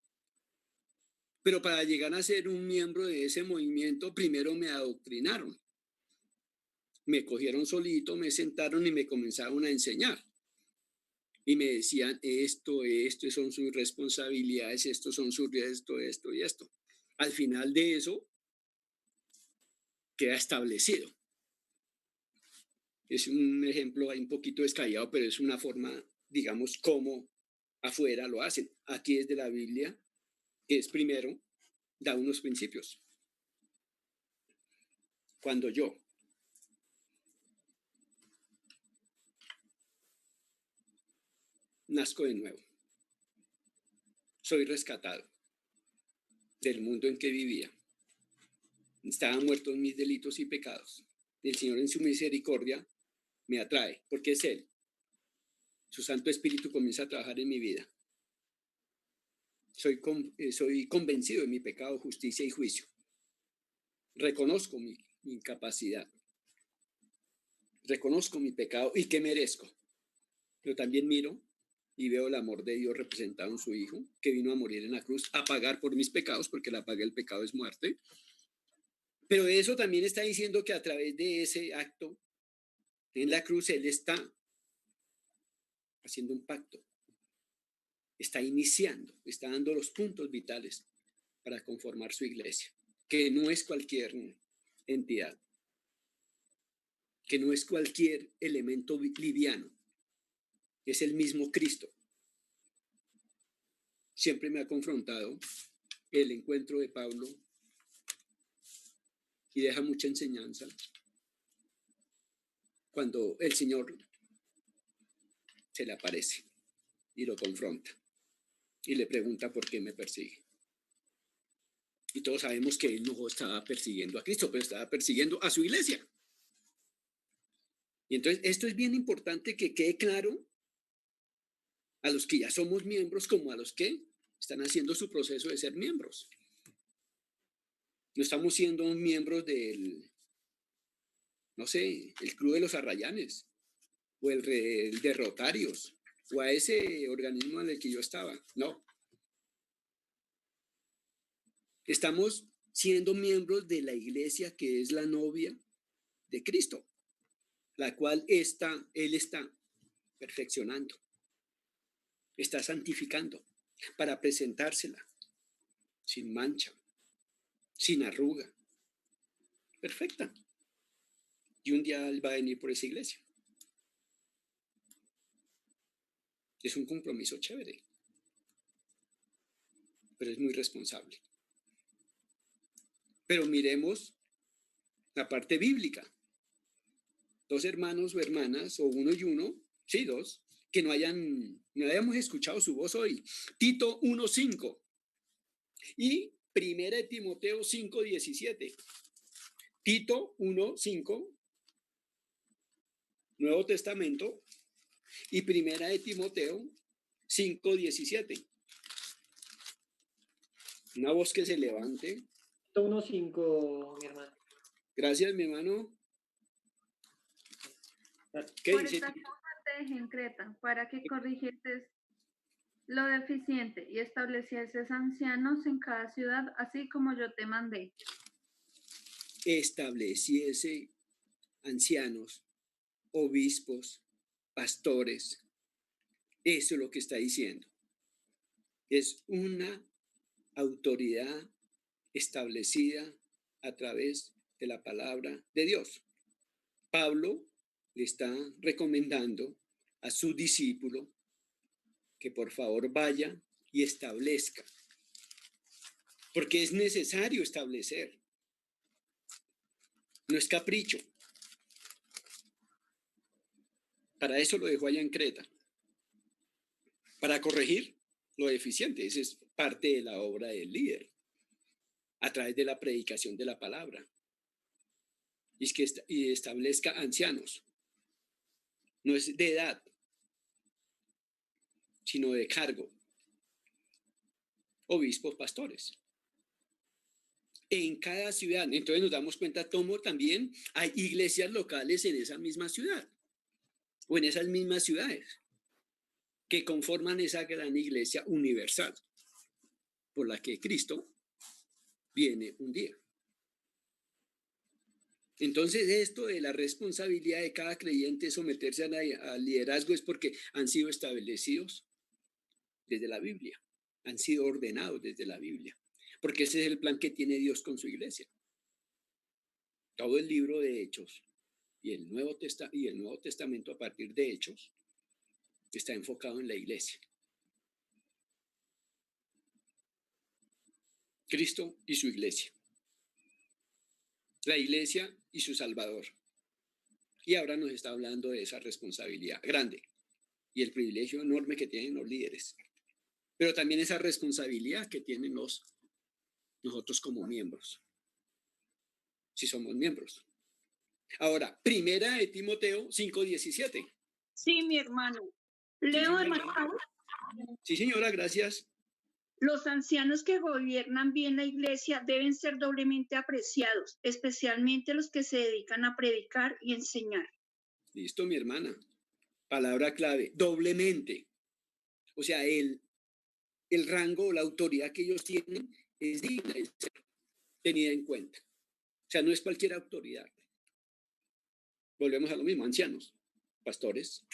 Pero para llegar a ser un miembro de ese movimiento, primero me adoctrinaron. Me cogieron solito, me sentaron y me comenzaron a enseñar. Y me decían, esto son sus responsabilidades, esto y esto. Al final de eso, queda establecido. Es un ejemplo ahí un poquito descabellado, pero es una forma, digamos, como afuera lo hacen. Aquí desde la Biblia, que es primero, da unos principios. Cuando yo nazco de nuevo, soy rescatado del mundo en que vivía. Estaban muertos mis delitos y pecados. El Señor en su misericordia me atrae, porque es Él. Su Santo Espíritu comienza a trabajar en mi vida. soy convencido de mi pecado, justicia y juicio. Reconozco mi incapacidad. Reconozco mi pecado y que merezco. Pero también miro y veo el amor de Dios representado en su Hijo, que vino a morir en la cruz, a pagar por mis pecados, porque la paga del pecado es muerte. Pero eso también está diciendo que a través de ese acto en la cruz, Él está haciendo un pacto. Está iniciando, está dando los puntos vitales para conformar su iglesia, que no es cualquier entidad, que no es cualquier elemento liviano, es el mismo Cristo. Siempre me ha confrontado el encuentro de Pablo y deja mucha enseñanza cuando el Señor se le aparece y lo confronta y le pregunta por qué me persigue. Y todos sabemos que él no estaba persiguiendo a Cristo, pero estaba persiguiendo a su iglesia. Y entonces esto es bien importante que quede claro a los que ya somos miembros como a los que están haciendo su proceso de ser miembros. No estamos siendo miembros del, no sé, el Club de los Arrayanes o el de Rotarios o a ese organismo en el que yo estaba. No. Estamos siendo miembros de la iglesia que es la novia de Cristo, la cual Él está perfeccionando, está santificando para presentársela sin mancha, sin arruga, perfecta. Y un día Él va a venir por esa iglesia. Es un compromiso chévere, pero es muy responsable. Pero miremos la parte bíblica. 2 hermanos o hermanas, o uno y uno, sí, 2, que no hayamos escuchado su voz hoy. Tito 1:5 y 1 Timoteo 5:17. Tito 1:5, Nuevo Testamento, y 1 Timoteo 5:17. Una voz que se levante. 1:5, mi hermano. Gracias, mi hermano. ¿Qué Por dice? esta cosa te dejé en Creta, para que corrigieses lo deficiente y establecieses ancianos en cada ciudad, así como yo te mandé. Estableciese ancianos, obispos, pastores. Eso es lo que está diciendo. Es una autoridad establecida a través de la palabra de Dios. Pablo le está recomendando a su discípulo que por favor vaya y establezca, porque es necesario establecer. No es capricho. Para eso lo dejó allá en Creta, para corregir lo deficiente. Esa es parte de la obra del líder, a través de la predicación de la palabra. Y establezca ancianos. No es de edad, sino de cargo. Obispos, pastores. En cada ciudad. Entonces nos damos cuenta cómo también hay iglesias locales en esa misma ciudad o en esas mismas ciudades que conforman esa gran iglesia universal por la que Cristo viene un día. Entonces esto de la responsabilidad de cada creyente someterse al liderazgo es porque han sido establecidos desde la Biblia, han sido ordenados desde la Biblia, porque ese es el plan que tiene Dios con su iglesia. Todo el libro de Hechos y el Nuevo Testamento a partir de Hechos está enfocado en la iglesia. Cristo y su iglesia. La iglesia y su Salvador. Y ahora nos está hablando de esa responsabilidad grande y el privilegio enorme que tienen los líderes, pero también esa responsabilidad que tienen nosotros como miembros, si somos miembros. Ahora, 1 Timoteo 5:17. Sí, mi hermano. Leo, hermano Saúl. Sí, señora, gracias. Los ancianos que gobiernan bien la iglesia deben ser doblemente apreciados, especialmente los que se dedican a predicar y enseñar. Listo, mi hermana. Palabra clave, doblemente. O sea, el rango o la autoridad que ellos tienen es digna de ser tenida en cuenta. O sea, no es cualquier autoridad. Volvemos a lo mismo, ancianos, pastores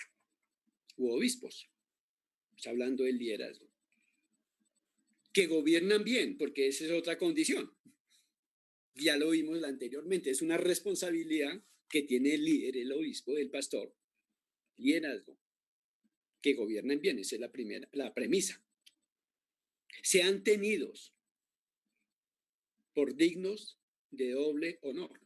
u obispos. Está hablando del liderazgo. Que gobiernan bien, porque esa es otra condición. Ya lo vimos anteriormente, es una responsabilidad que tiene el líder, el obispo, el pastor. Liderazgo. Que gobiernen bien, esa es la premisa. Sean tenidos por dignos de doble honor.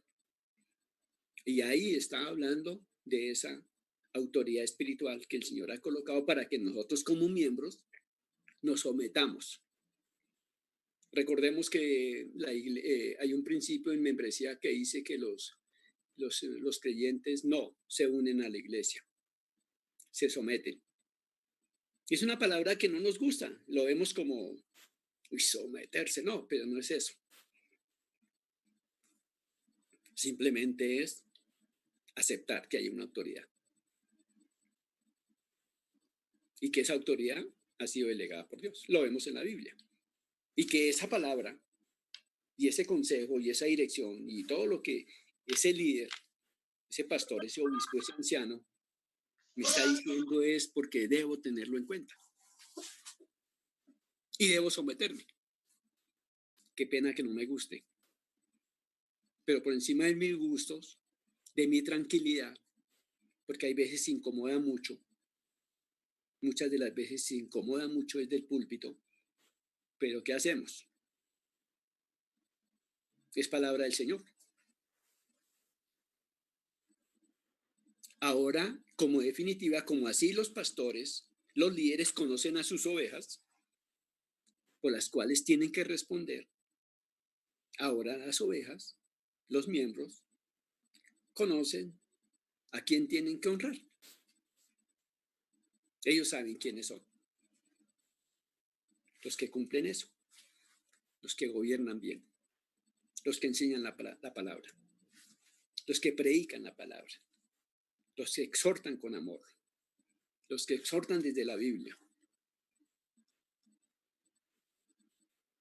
Y ahí está hablando de esa autoridad espiritual que el Señor ha colocado para que nosotros como miembros nos sometamos. Recordemos que hay un principio en membresía que dice que los creyentes no se unen a la iglesia, se someten. Es una palabra que no nos gusta, lo vemos como someterse, no, pero no es eso. Simplemente es aceptar que hay una autoridad y que esa autoridad ha sido delegada por Dios. Lo vemos en la Biblia. Y que esa palabra y ese consejo y esa dirección y todo lo que ese líder, ese pastor, ese obispo, ese anciano me está diciendo es porque debo tenerlo en cuenta y debo someterme. Qué pena que no me guste, pero por encima de mis gustos, de mi tranquilidad, porque hay veces se incomoda mucho, muchas de las veces se incomoda mucho desde el púlpito, pero ¿qué hacemos? Es palabra del Señor. Ahora, como definitiva, como así los pastores, los líderes conocen a sus ovejas, por las cuales tienen que responder, ahora las ovejas, los miembros, conocen a quién tienen que honrar. Ellos saben quiénes son. Los que cumplen eso, los que gobiernan bien, los que enseñan la palabra, los que predican la palabra, los que exhortan con amor, los que exhortan desde la Biblia.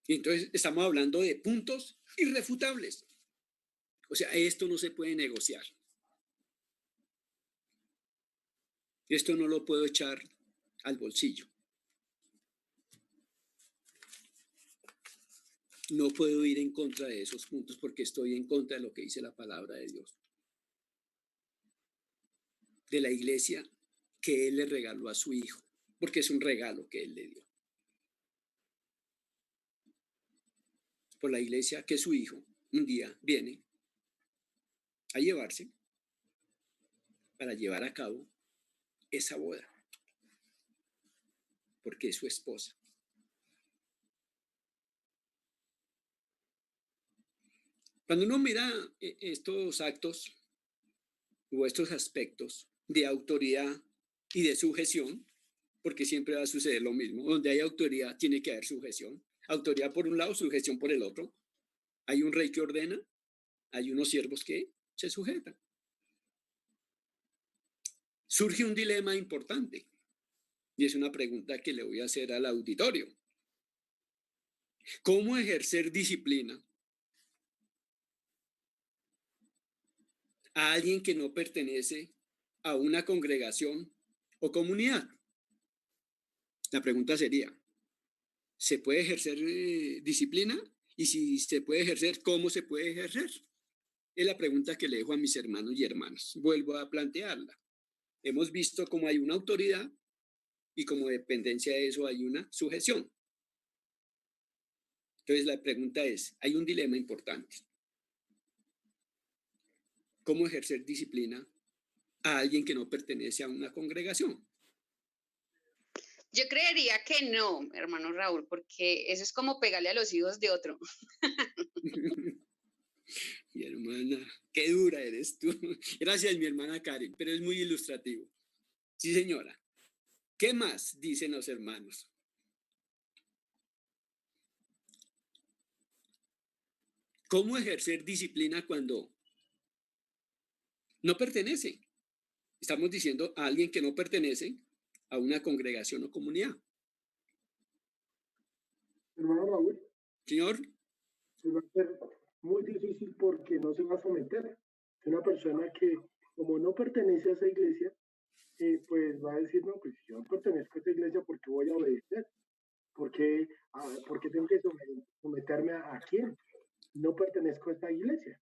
Y entonces estamos hablando de puntos irrefutables. O sea, esto no se puede negociar. Esto no lo puedo echar al bolsillo. No puedo ir en contra de esos puntos porque estoy en contra de lo que dice la palabra de Dios. De la iglesia que Él le regaló a su Hijo, porque es un regalo que Él le dio. Por la iglesia que su Hijo un día viene a llevarse para llevar a cabo esa boda, porque es su esposa. Cuando uno mira estos actos o estos aspectos de autoridad y de sujeción, porque siempre va a suceder lo mismo, donde hay autoridad tiene que haber sujeción. Autoridad por un lado, sujeción por el otro. Hay un rey que ordena, hay unos siervos que se sujetan. Surge un dilema importante y es una pregunta que le voy a hacer al auditorio. ¿Cómo ejercer disciplina a alguien que no pertenece a una congregación o comunidad? La pregunta sería, ¿se puede ejercer disciplina? Y si se puede ejercer, ¿cómo se puede ejercer? Es la pregunta que le dejo a mis hermanos y hermanas. Vuelvo a plantearla. Hemos visto cómo hay una autoridad y como dependencia de eso hay una sujeción. Entonces la pregunta es, hay un dilema importante. ¿Cómo ejercer disciplina a alguien que no pertenece a una congregación? Yo creería que no, hermano Raúl, porque eso es como pegarle a los hijos de otro. Mi hermana, qué dura eres tú. Gracias, mi hermana Karen, pero es muy ilustrativo. Sí, señora. ¿Qué más dicen los hermanos? ¿Cómo ejercer disciplina cuando no pertenece? Estamos diciendo a alguien que no pertenece a una congregación o comunidad. Hermano Raúl, Señor, pues va a ser muy difícil porque no se va a someter. Una persona que, como no pertenece a esa iglesia, pues va a decir, no, pues si yo no pertenezco a esa iglesia, ¿por qué voy a obedecer? ¿Por qué tengo que someterme a quién? No pertenezco a esta iglesia.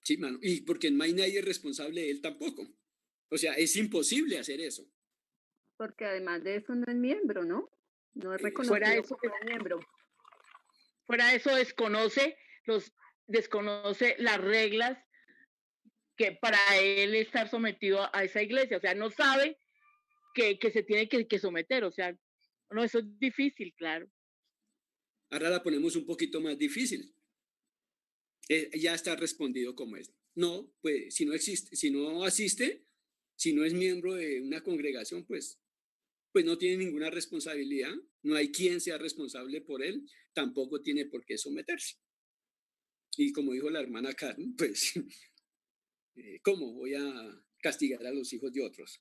sí, mano, y porque no hay nadie responsable de él tampoco. O sea, es imposible hacer eso. Porque además de eso no es miembro, ¿no? No es Fuera reconocido eso, como miembro. fuera de eso desconoce las reglas que para él estar sometido a esa iglesia, o sea, no sabe que se tiene que someter, o sea, no, eso es difícil, claro. Ahora la ponemos un poquito más difícil. Ya está respondido como es. No, pues si no existe, si no asiste, si no es miembro de una congregación, pues no tiene ninguna responsabilidad, no hay quien sea responsable por él, tampoco tiene por qué someterse. Y como dijo la hermana Karen, pues, ¿cómo voy a castigar a los hijos de otros?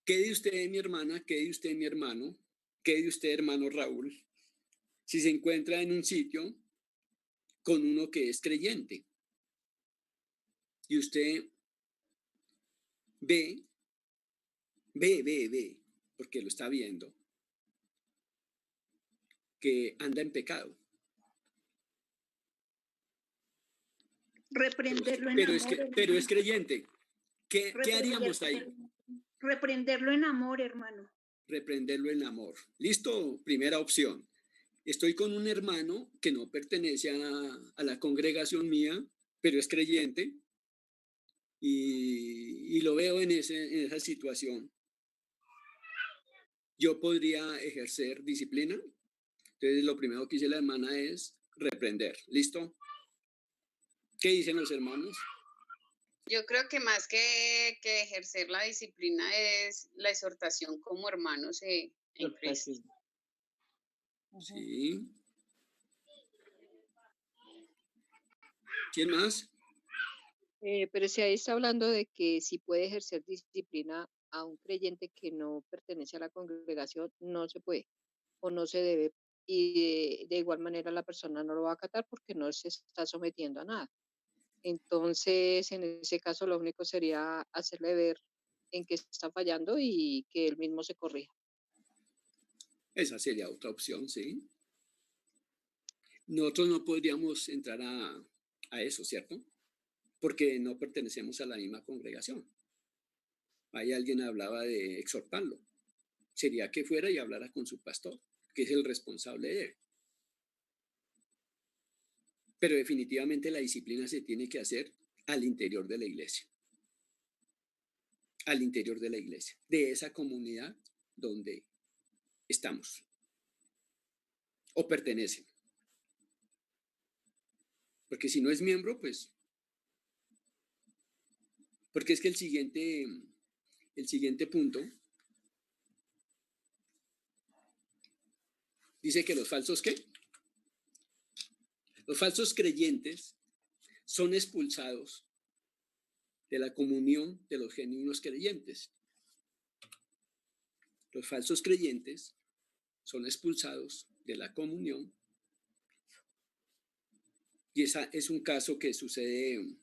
¿Qué de usted, mi hermana? ¿Qué de usted, mi hermano? ¿Qué de usted, hermano Raúl? Si se encuentra en un sitio con uno que es creyente y usted ve, porque lo está viendo, que anda en pecado. Reprenderlo en Pero amor. es creyente. ¿Qué haríamos ahí? Reprenderlo en amor, hermano. Reprenderlo en amor. ¿Listo? Primera opción. Estoy con un hermano que no pertenece a la congregación mía, pero es creyente y lo veo en esa situación. Yo podría ejercer disciplina. Entonces, lo primero que dice la hermana es reprender. ¿Listo? ¿Qué dicen los hermanos? Yo creo que más que ejercer la disciplina es la exhortación como hermanos en Cristo. Sí. ¿Quién más? Pero si ahí está hablando de que si puede ejercer disciplina a un creyente que no pertenece a la congregación, no se puede o no se debe. Y de igual manera la persona no lo va a acatar porque no se está sometiendo a nada. Entonces, en ese caso, lo único sería hacerle ver en qué está fallando y que él mismo se corrija. Esa sería otra opción, sí. Nosotros no podríamos entrar a eso, ¿cierto? Porque no pertenecemos a la misma congregación. Ahí alguien hablaba de exhortarlo. Sería que fuera y hablara con su pastor, que es el responsable de él. Pero definitivamente la disciplina se tiene que hacer al interior de la iglesia. Al interior de la iglesia, de esa comunidad donde estamos o pertenecen. Porque si no es miembro, pues... Porque es que el siguiente punto dice que los falsos, ¿qué? Los falsos creyentes son expulsados de la comunión de los genuinos creyentes. Los falsos creyentes son expulsados de la comunión. Y esa es un caso que sucede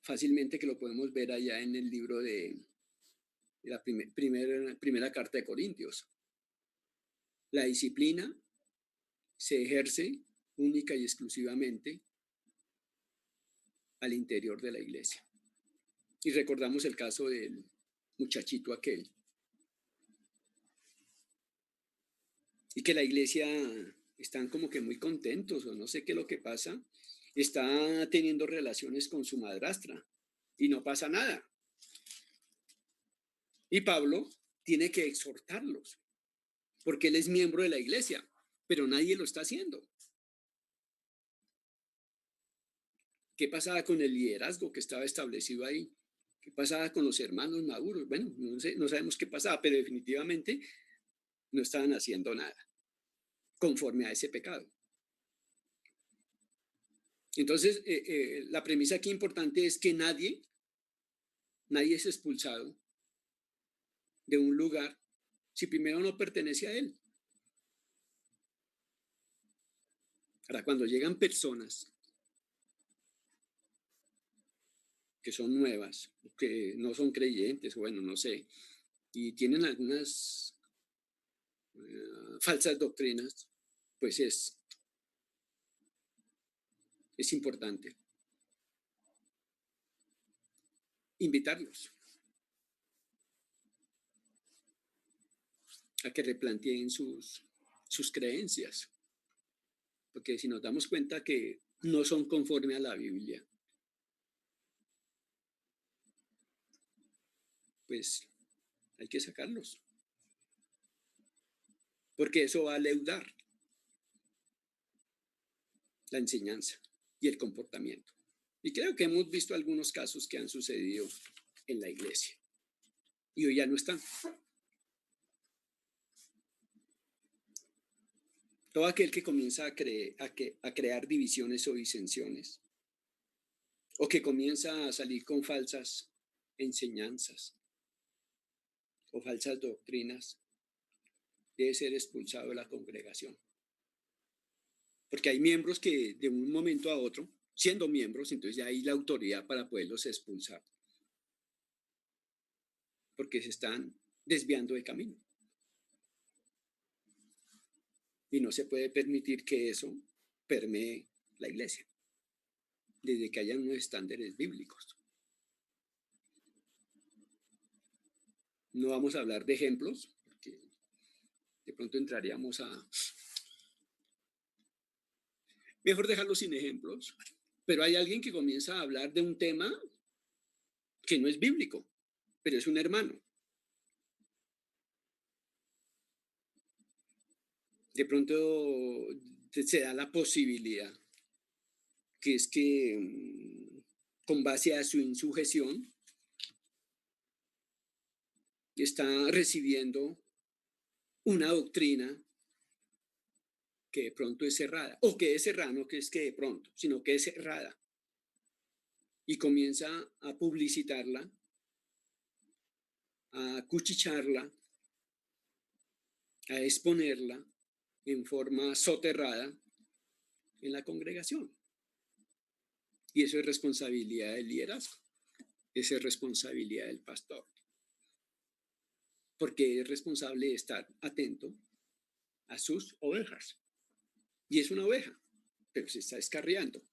fácilmente, que lo podemos ver allá en el libro de la primera carta de Corintios. La disciplina se ejerce única y exclusivamente al interior de la iglesia. Y recordamos el caso del muchachito aquel. Y que la iglesia están como que muy contentos, o no sé qué es lo que pasa. Está teniendo relaciones con su madrastra y no pasa nada. Y Pablo tiene que exhortarlos, porque él es miembro de la iglesia, pero nadie lo está haciendo. ¿Qué pasaba con el liderazgo que estaba establecido ahí? ¿Qué pasaba con los hermanos maduros? Bueno, no sabemos qué pasaba, pero definitivamente no estaban haciendo nada. conforme a ese pecado. Entonces, la premisa aquí importante es que nadie es expulsado de un lugar si primero no pertenece a él. Ahora, cuando llegan personas que son nuevas, que no son creyentes, bueno, no sé, y tienen algunas falsas doctrinas, pues es importante invitarlos a que replanteen sus creencias, porque si nos damos cuenta que no son conforme a la Biblia, pues hay que sacarlos, porque eso va a leudar la enseñanza y el comportamiento. Y creo que hemos visto algunos casos que han sucedido en la iglesia y hoy ya no están. Todo aquel que comienza a crear divisiones o disensiones, o que comienza a salir con falsas enseñanzas o falsas doctrinas, debe ser expulsado de la congregación. Porque hay miembros que de un momento a otro, siendo miembros, entonces ya hay la autoridad para poderlos expulsar, porque se están desviando de camino. Y no se puede permitir que eso permee la iglesia, desde que hayan unos estándares bíblicos. No vamos a hablar de ejemplos, porque de pronto entraríamos a... Mejor dejarlo sin ejemplos, pero hay alguien que comienza a hablar de un tema que no es bíblico, pero es un hermano. De pronto se da la posibilidad, que es que con base a su insujeción está recibiendo una doctrina que de pronto es errada, o que es errada, no que es que de pronto, sino que es errada, y comienza a publicitarla, a cuchicharla, a exponerla en forma soterrada en la congregación. Y eso es responsabilidad del liderazgo, eso es responsabilidad del pastor, porque es responsable de estar atento a sus ovejas. Y es una oveja, pero se está descarriando.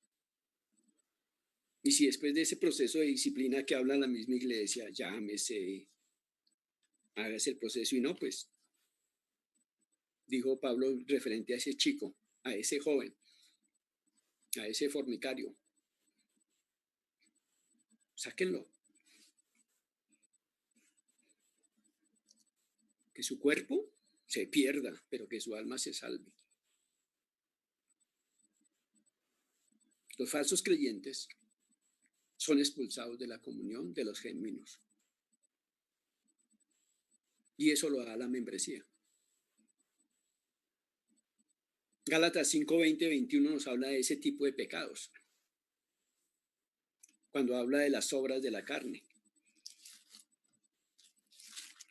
Y si después de ese proceso de disciplina que habla la misma iglesia, llámese, hágase el proceso y no, pues, dijo Pablo referente a ese chico, a ese joven, a ese fornicario, sáquenlo. Que su cuerpo se pierda, pero que su alma se salve. Los falsos creyentes son expulsados de la comunión de los genuinos. Y eso lo da la membresía. Gálatas 5, 20, 21 nos habla de ese tipo de pecados. Cuando habla de las obras de la carne.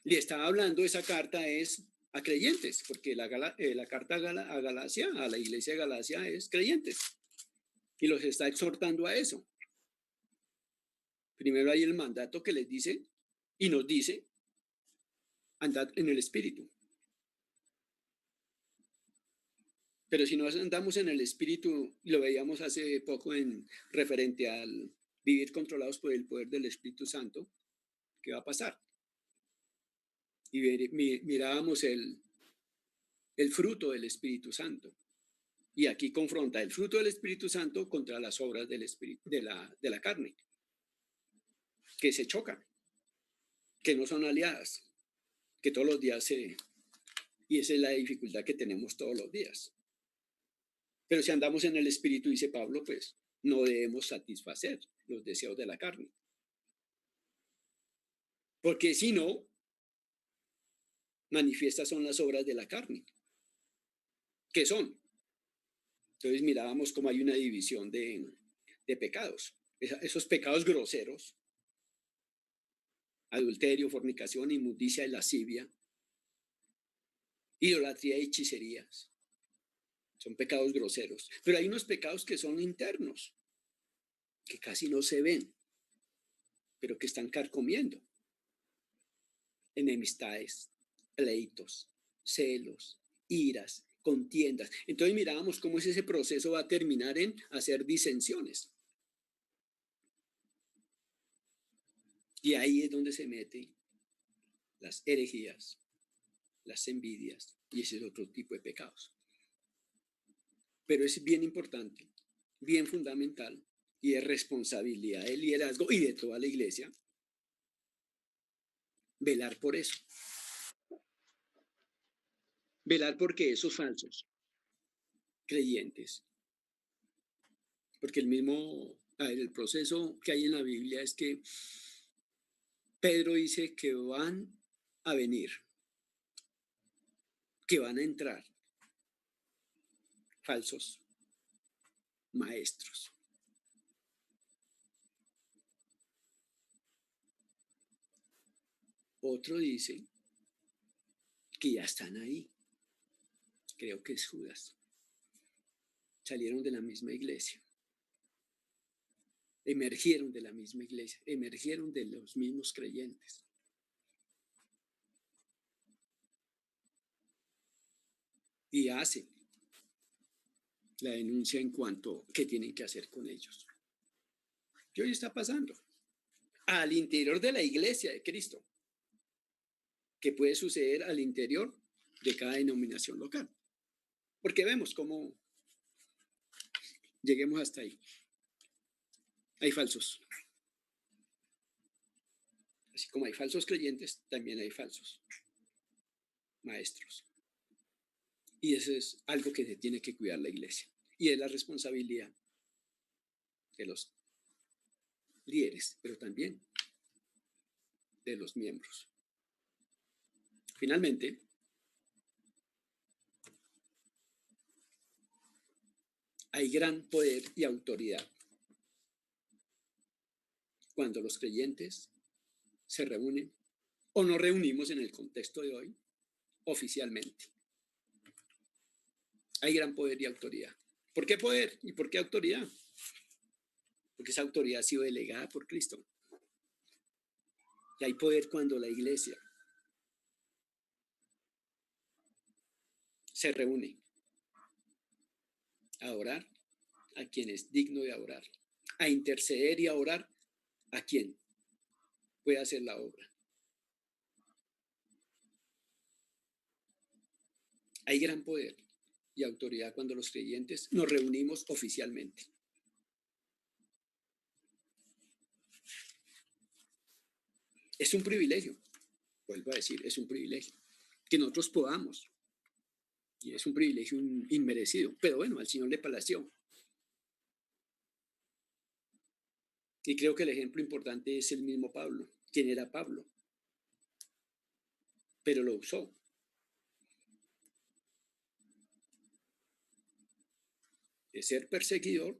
Le estaba hablando, esa carta es a creyentes, porque la carta a Galacia, a la iglesia de Galacia, es creyentes. Y los está exhortando a eso. Primero hay el mandato que les dice y nos dice, andad en el Espíritu. Pero si no andamos en el Espíritu, lo veíamos hace poco en referente al vivir controlados por el poder del Espíritu Santo, ¿qué va a pasar? Y mirábamos el fruto del Espíritu Santo. Y aquí confronta el fruto del Espíritu Santo contra las obras del Espíritu, de la carne, que se chocan, que no son aliadas, que todos los días y esa es la dificultad que tenemos todos los días. Pero si andamos en el Espíritu, dice Pablo, pues no debemos satisfacer los deseos de la carne. Porque si no, manifiestas son las obras de la carne, ¿Qué son? Entonces mirábamos cómo hay una división de pecados. Esos pecados groseros, adulterio, fornicación, inmundicia y lascivia, idolatría y hechicerías, son pecados groseros. Pero hay unos pecados que son internos, que casi no se ven, pero que están carcomiendo. Enemistades, pleitos, celos, iras, contiendas. Entonces mirábamos cómo ese proceso va a terminar en hacer disensiones. Y ahí es donde se meten las herejías, las envidias, y ese es otro tipo de pecados. Pero es bien importante, bien fundamental, y es responsabilidad del liderazgo y de toda la iglesia velar por eso. Velar porque esos falsos creyentes, porque el proceso que hay en la Biblia es que Pedro dice que van a venir, que van a entrar falsos maestros. Otro dice que ya están ahí. Creo que es Judas. Salieron de la misma iglesia. Emergieron de la misma iglesia. Emergieron de los mismos creyentes. Y hacen la denuncia en cuanto a qué tienen que hacer con ellos. ¿Qué hoy está pasando? Al interior de la iglesia de Cristo. Que puede suceder al interior de cada denominación local. Porque vemos cómo lleguemos hasta ahí. Hay falsos. Así como hay falsos creyentes, también hay falsos maestros. Y eso es algo que se tiene que cuidar la iglesia. Y es la responsabilidad de los líderes, pero también de los miembros. Finalmente, hay gran poder y autoridad cuando los creyentes se reúnen o nos reunimos en el contexto de hoy oficialmente. Hay gran poder y autoridad. ¿Por qué poder y por qué autoridad? Porque esa autoridad ha sido delegada por Cristo. Y hay poder cuando la iglesia se reúne a orar a quien es digno de orar, a interceder y a orar a quien puede hacer la obra. Hay gran poder y autoridad cuando los creyentes nos reunimos oficialmente. Es un privilegio, vuelvo a decir, es un privilegio que nosotros podamos. Y es un privilegio inmerecido, pero bueno, al Señor le plació. Y creo que el ejemplo importante es el mismo Pablo. ¿Quién era Pablo? Pero lo usó. De ser perseguidor,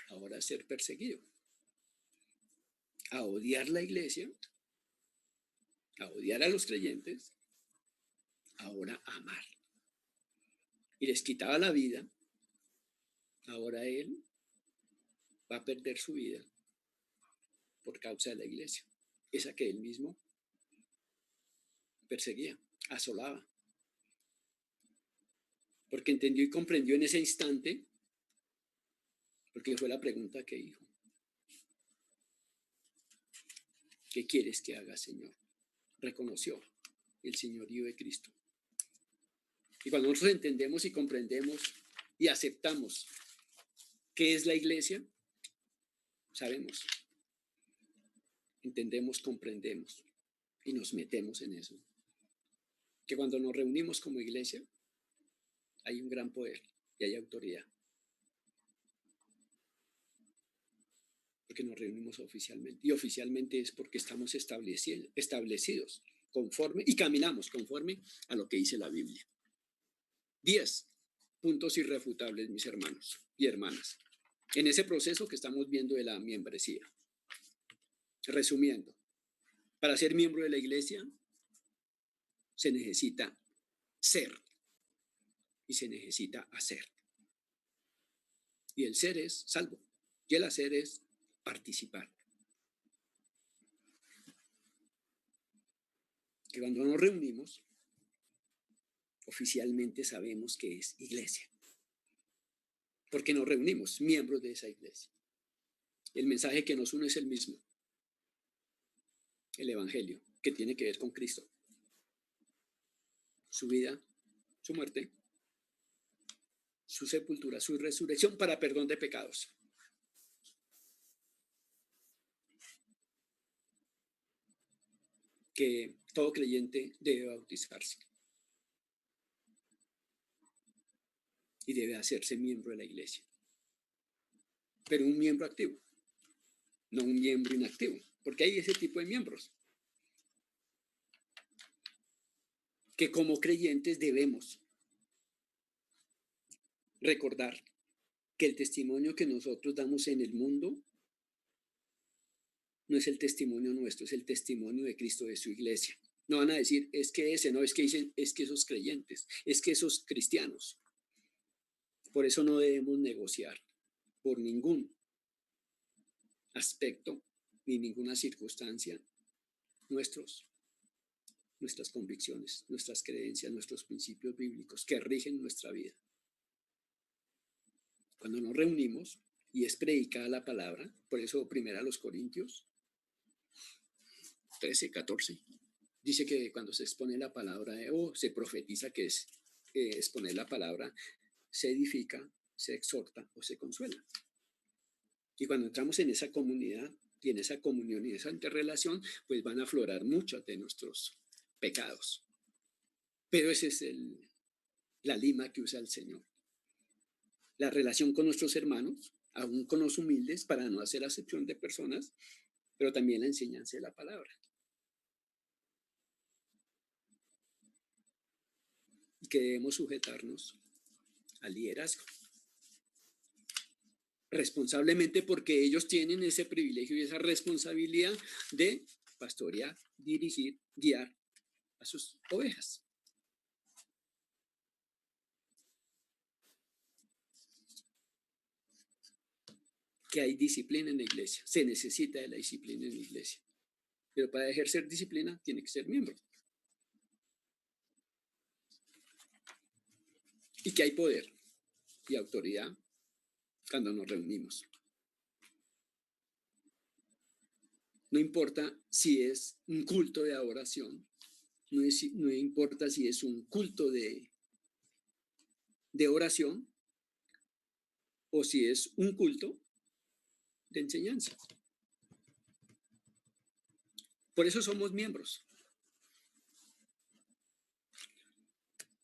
ahora ser perseguido. A odiar la iglesia, a odiar a los creyentes, ahora amar. Y les quitaba la vida, ahora él va a perder su vida por causa de la iglesia, esa que él mismo perseguía, asolaba. Porque entendió y comprendió en ese instante, porque fue la pregunta que dijo. ¿Qué quieres que haga, Señor? Reconoció el señorío de Cristo. Y cuando nosotros entendemos y comprendemos y aceptamos qué es la iglesia, sabemos, entendemos, comprendemos y nos metemos en eso. Que cuando nos reunimos como iglesia, hay un gran poder y hay autoridad. Porque nos reunimos oficialmente. Y oficialmente es porque estamos establecidos conforme y caminamos conforme a lo que dice la Biblia. 10 puntos irrefutables, mis hermanos y hermanas, en ese proceso que estamos viendo de la membresía. Resumiendo, para ser miembro de la iglesia se necesita ser y se necesita hacer. Y el ser es salvo y el hacer es participar. Que cuando nos reunimos, oficialmente sabemos que es iglesia. Porque nos reunimos, miembros de esa iglesia. El mensaje que nos une es el mismo. El evangelio, que tiene que ver con Cristo. Su vida, su muerte, su sepultura, su resurrección para perdón de pecados. Que todo creyente debe bautizarse y debe hacerse miembro de la iglesia, pero un miembro activo, no un miembro inactivo, porque hay ese tipo de miembros que como creyentes debemos recordar que el testimonio que nosotros damos en el mundo no es el testimonio nuestro, es el testimonio de Cristo, de su iglesia. No van a decir, es que ese, no, es que dicen, es que esos creyentes, es que esos cristianos. Por eso no debemos negociar por ningún aspecto ni ninguna circunstancia nuestras convicciones, nuestras creencias, nuestros principios bíblicos que rigen nuestra vida. Cuando nos reunimos y es predicada la palabra, por eso 1 Corintios 13, 14, dice que cuando se expone la palabra o se profetiza, que es exponer la palabra, se edifica, se exhorta o se consuela. Y cuando entramos en esa comunidad y en esa comunión y en esa interrelación, pues van a aflorar muchos de nuestros pecados. Pero esa es la lima que usa el Señor. La relación con nuestros hermanos, aún con los humildes, para no hacer acepción de personas, pero también la enseñanza de la palabra. Y que debemos sujetarnos al liderazgo. Responsablemente, porque ellos tienen ese privilegio y esa responsabilidad de pastorear, dirigir, guiar a sus ovejas. Que hay disciplina en la iglesia, se necesita de la disciplina en la iglesia. Pero para ejercer disciplina tiene que ser miembro. Y que hay poder y autoridad cuando nos reunimos. No importa si es un culto de adoración, no importa si es un culto de oración o si es un culto de enseñanza. Por eso somos miembros.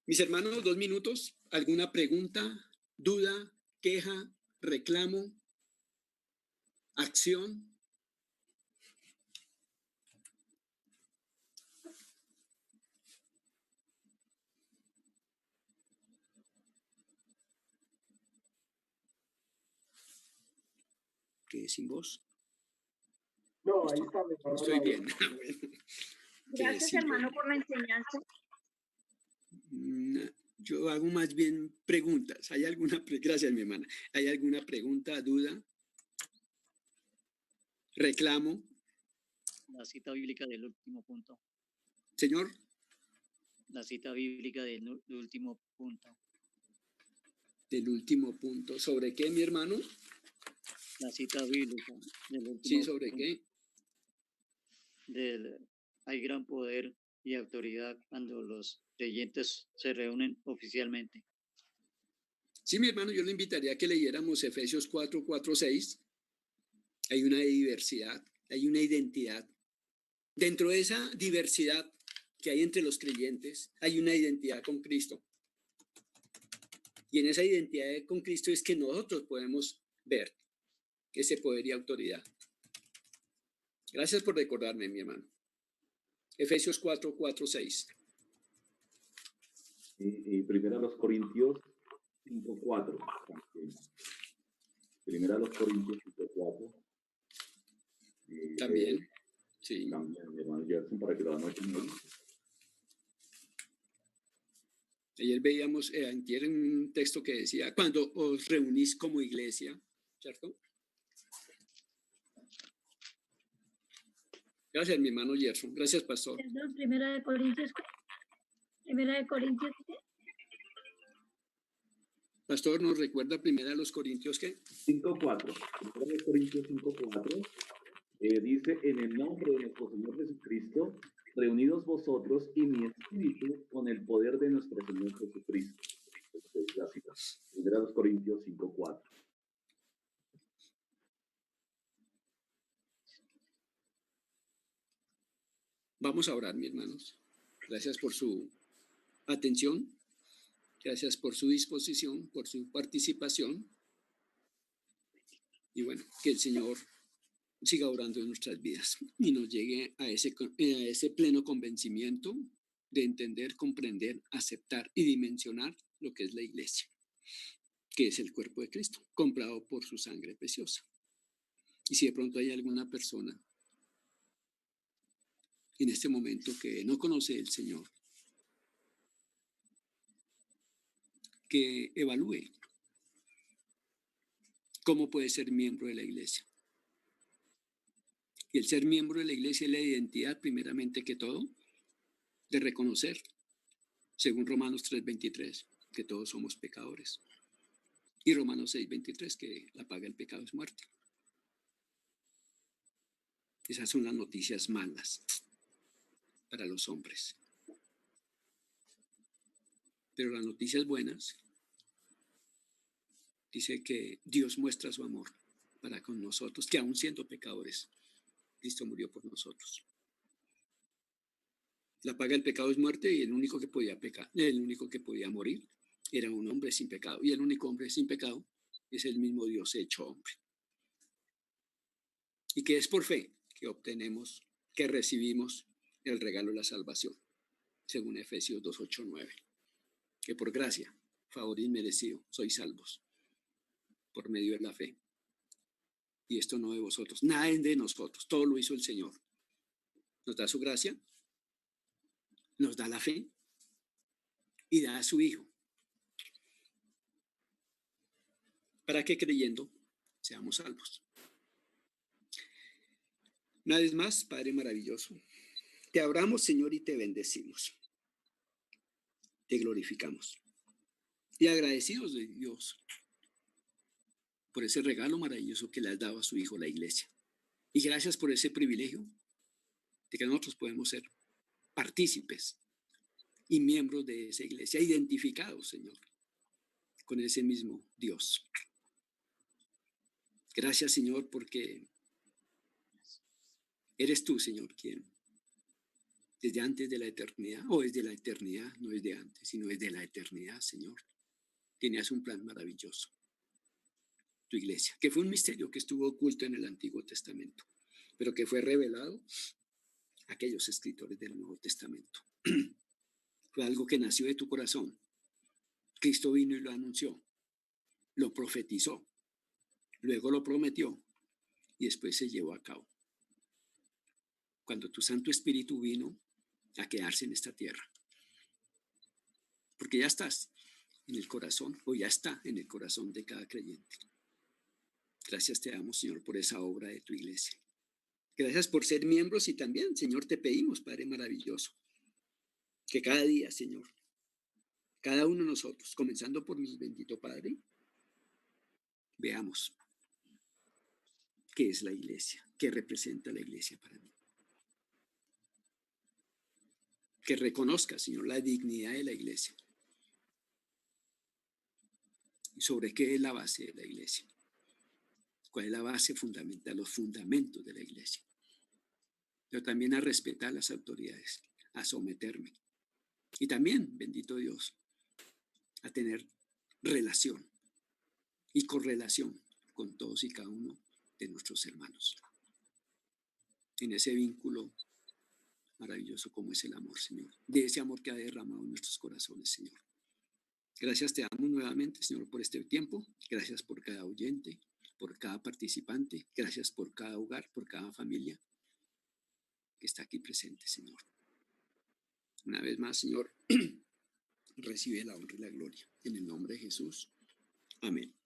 Mis hermanos, 2 minutos. ¿Alguna pregunta, duda, queja, reclamo, acción? ¿Qué sin voz? No, ahí está. Estoy bien. Gracias, hermano, por la enseñanza. Yo hago más bien preguntas. ¿Hay alguna gracias, mi hermana? ¿Hay alguna pregunta, duda? ¿Reclamo? La cita bíblica del último punto. Señor. La cita bíblica del último punto. Del último punto. ¿Sobre qué, mi hermano? La cita bíblica del último Sí, ¿sobre punto. qué? Hay gran poder y autoridad cuando los creyentes se reúnen oficialmente. Sí, mi hermano, yo le invitaría a que leyéramos Efesios 4, 4, 6. Hay una diversidad, hay una identidad. Dentro de esa diversidad que hay entre los creyentes, hay una identidad con Cristo. Y en esa identidad con Cristo es que nosotros podemos ver ese poder y autoridad. Gracias por recordarme, mi hermano. Efesios 4, 4, 6. Primera a los Corintios 5:4. Primera a los Corintios 5:4. También, sí. También, mi hermano Gerson, para que lo anoten. Ayer veíamos antier un texto que decía, cuando os reunís como iglesia, ¿cierto? Gracias, mi hermano Gerson. Gracias, pastor. Perdón, Primera de Corintios. Primera de Corintios. Pastor, ¿nos recuerda primera a los Corintios qué? 5:4. Primera de Corintios 5:4. Dice, en el nombre de nuestro Señor Jesucristo, reunidos vosotros y mi espíritu con el poder de nuestro Señor Jesucristo. Gracias. Primera a los Corintios 5:4. Vamos a orar, mis hermanos. Gracias por su atención. Gracias por su disposición, por su participación. Y bueno, que el Señor siga orando en nuestras vidas y nos llegue a ese pleno convencimiento de entender, comprender, aceptar y dimensionar lo que es la iglesia, que es el cuerpo de Cristo, comprado por su sangre preciosa. Y si de pronto hay alguna persona en este momento que no conoce al Señor, que evalúe cómo puede ser miembro de la iglesia. Y el ser miembro de la iglesia es la identidad, primeramente que todo, de reconocer, según Romanos 3:23, que todos somos pecadores. Y Romanos 6:23, que la paga del pecado es muerte. Esas son las noticias malas para los hombres. Pero las noticias buenas dice que Dios muestra su amor para con nosotros, que aún siendo pecadores, Cristo murió por nosotros. La paga del pecado es muerte y el único que podía pecar, el único que podía morir era un hombre sin pecado. Y el único hombre sin pecado es el mismo Dios hecho hombre. Y que es por fe que obtenemos, que recibimos el regalo de la salvación, según Efesios 2:8-9. Que por gracia, favor inmerecido, sois salvos por medio de la fe. Y esto no de vosotros, nada es de nosotros, todo lo hizo el Señor. Nos da su gracia, nos da la fe y da a su Hijo. Para que creyendo seamos salvos. Una vez más, Padre maravilloso, te adoramos, Señor, y te bendecimos. Te glorificamos. Y agradecidos de Dios por ese regalo maravilloso que le has dado a su Hijo, la iglesia. Y gracias por ese privilegio de que nosotros podemos ser partícipes y miembros de esa iglesia, identificados, Señor, con ese mismo Dios. Gracias, Señor, porque eres tú, Señor, quien desde antes de la eternidad, o desde la eternidad, no desde antes, sino desde la eternidad, Señor, tenías un plan maravilloso. Tu iglesia, que fue un misterio que estuvo oculto en el Antiguo Testamento, pero que fue revelado a aquellos escritores del Nuevo Testamento. Fue algo que nació de tu corazón. Cristo vino y lo anunció, lo profetizó, luego lo prometió y después se llevó a cabo. Cuando tu Santo Espíritu vino a quedarse en esta tierra. Porque ya estás en el corazón, o ya está en el corazón de cada creyente. Gracias te damos, Señor, por esa obra de tu iglesia. Gracias por ser miembros y también, Señor, te pedimos, Padre maravilloso, que cada día, Señor, cada uno de nosotros, comenzando por mi bendito Padre, veamos qué es la iglesia, qué representa la iglesia para mí. Que reconozca, Señor, la dignidad de la iglesia. ¿Y sobre qué es la base de la iglesia? ¿Cuál es la base fundamental, los fundamentos de la iglesia? Pero también a respetar las autoridades, a someterme. Y también, bendito Dios, a tener relación y correlación con todos y cada uno de nuestros hermanos. En ese vínculo maravilloso como es el amor, Señor. De ese amor que ha derramado en nuestros corazones, Señor. Gracias te damos nuevamente, Señor, por este tiempo. Gracias por cada oyente, por cada participante. Gracias por cada hogar, por cada familia que está aquí presente, Señor. Una vez más, Señor, recibe la honra y la gloria. En el nombre de Jesús. Amén.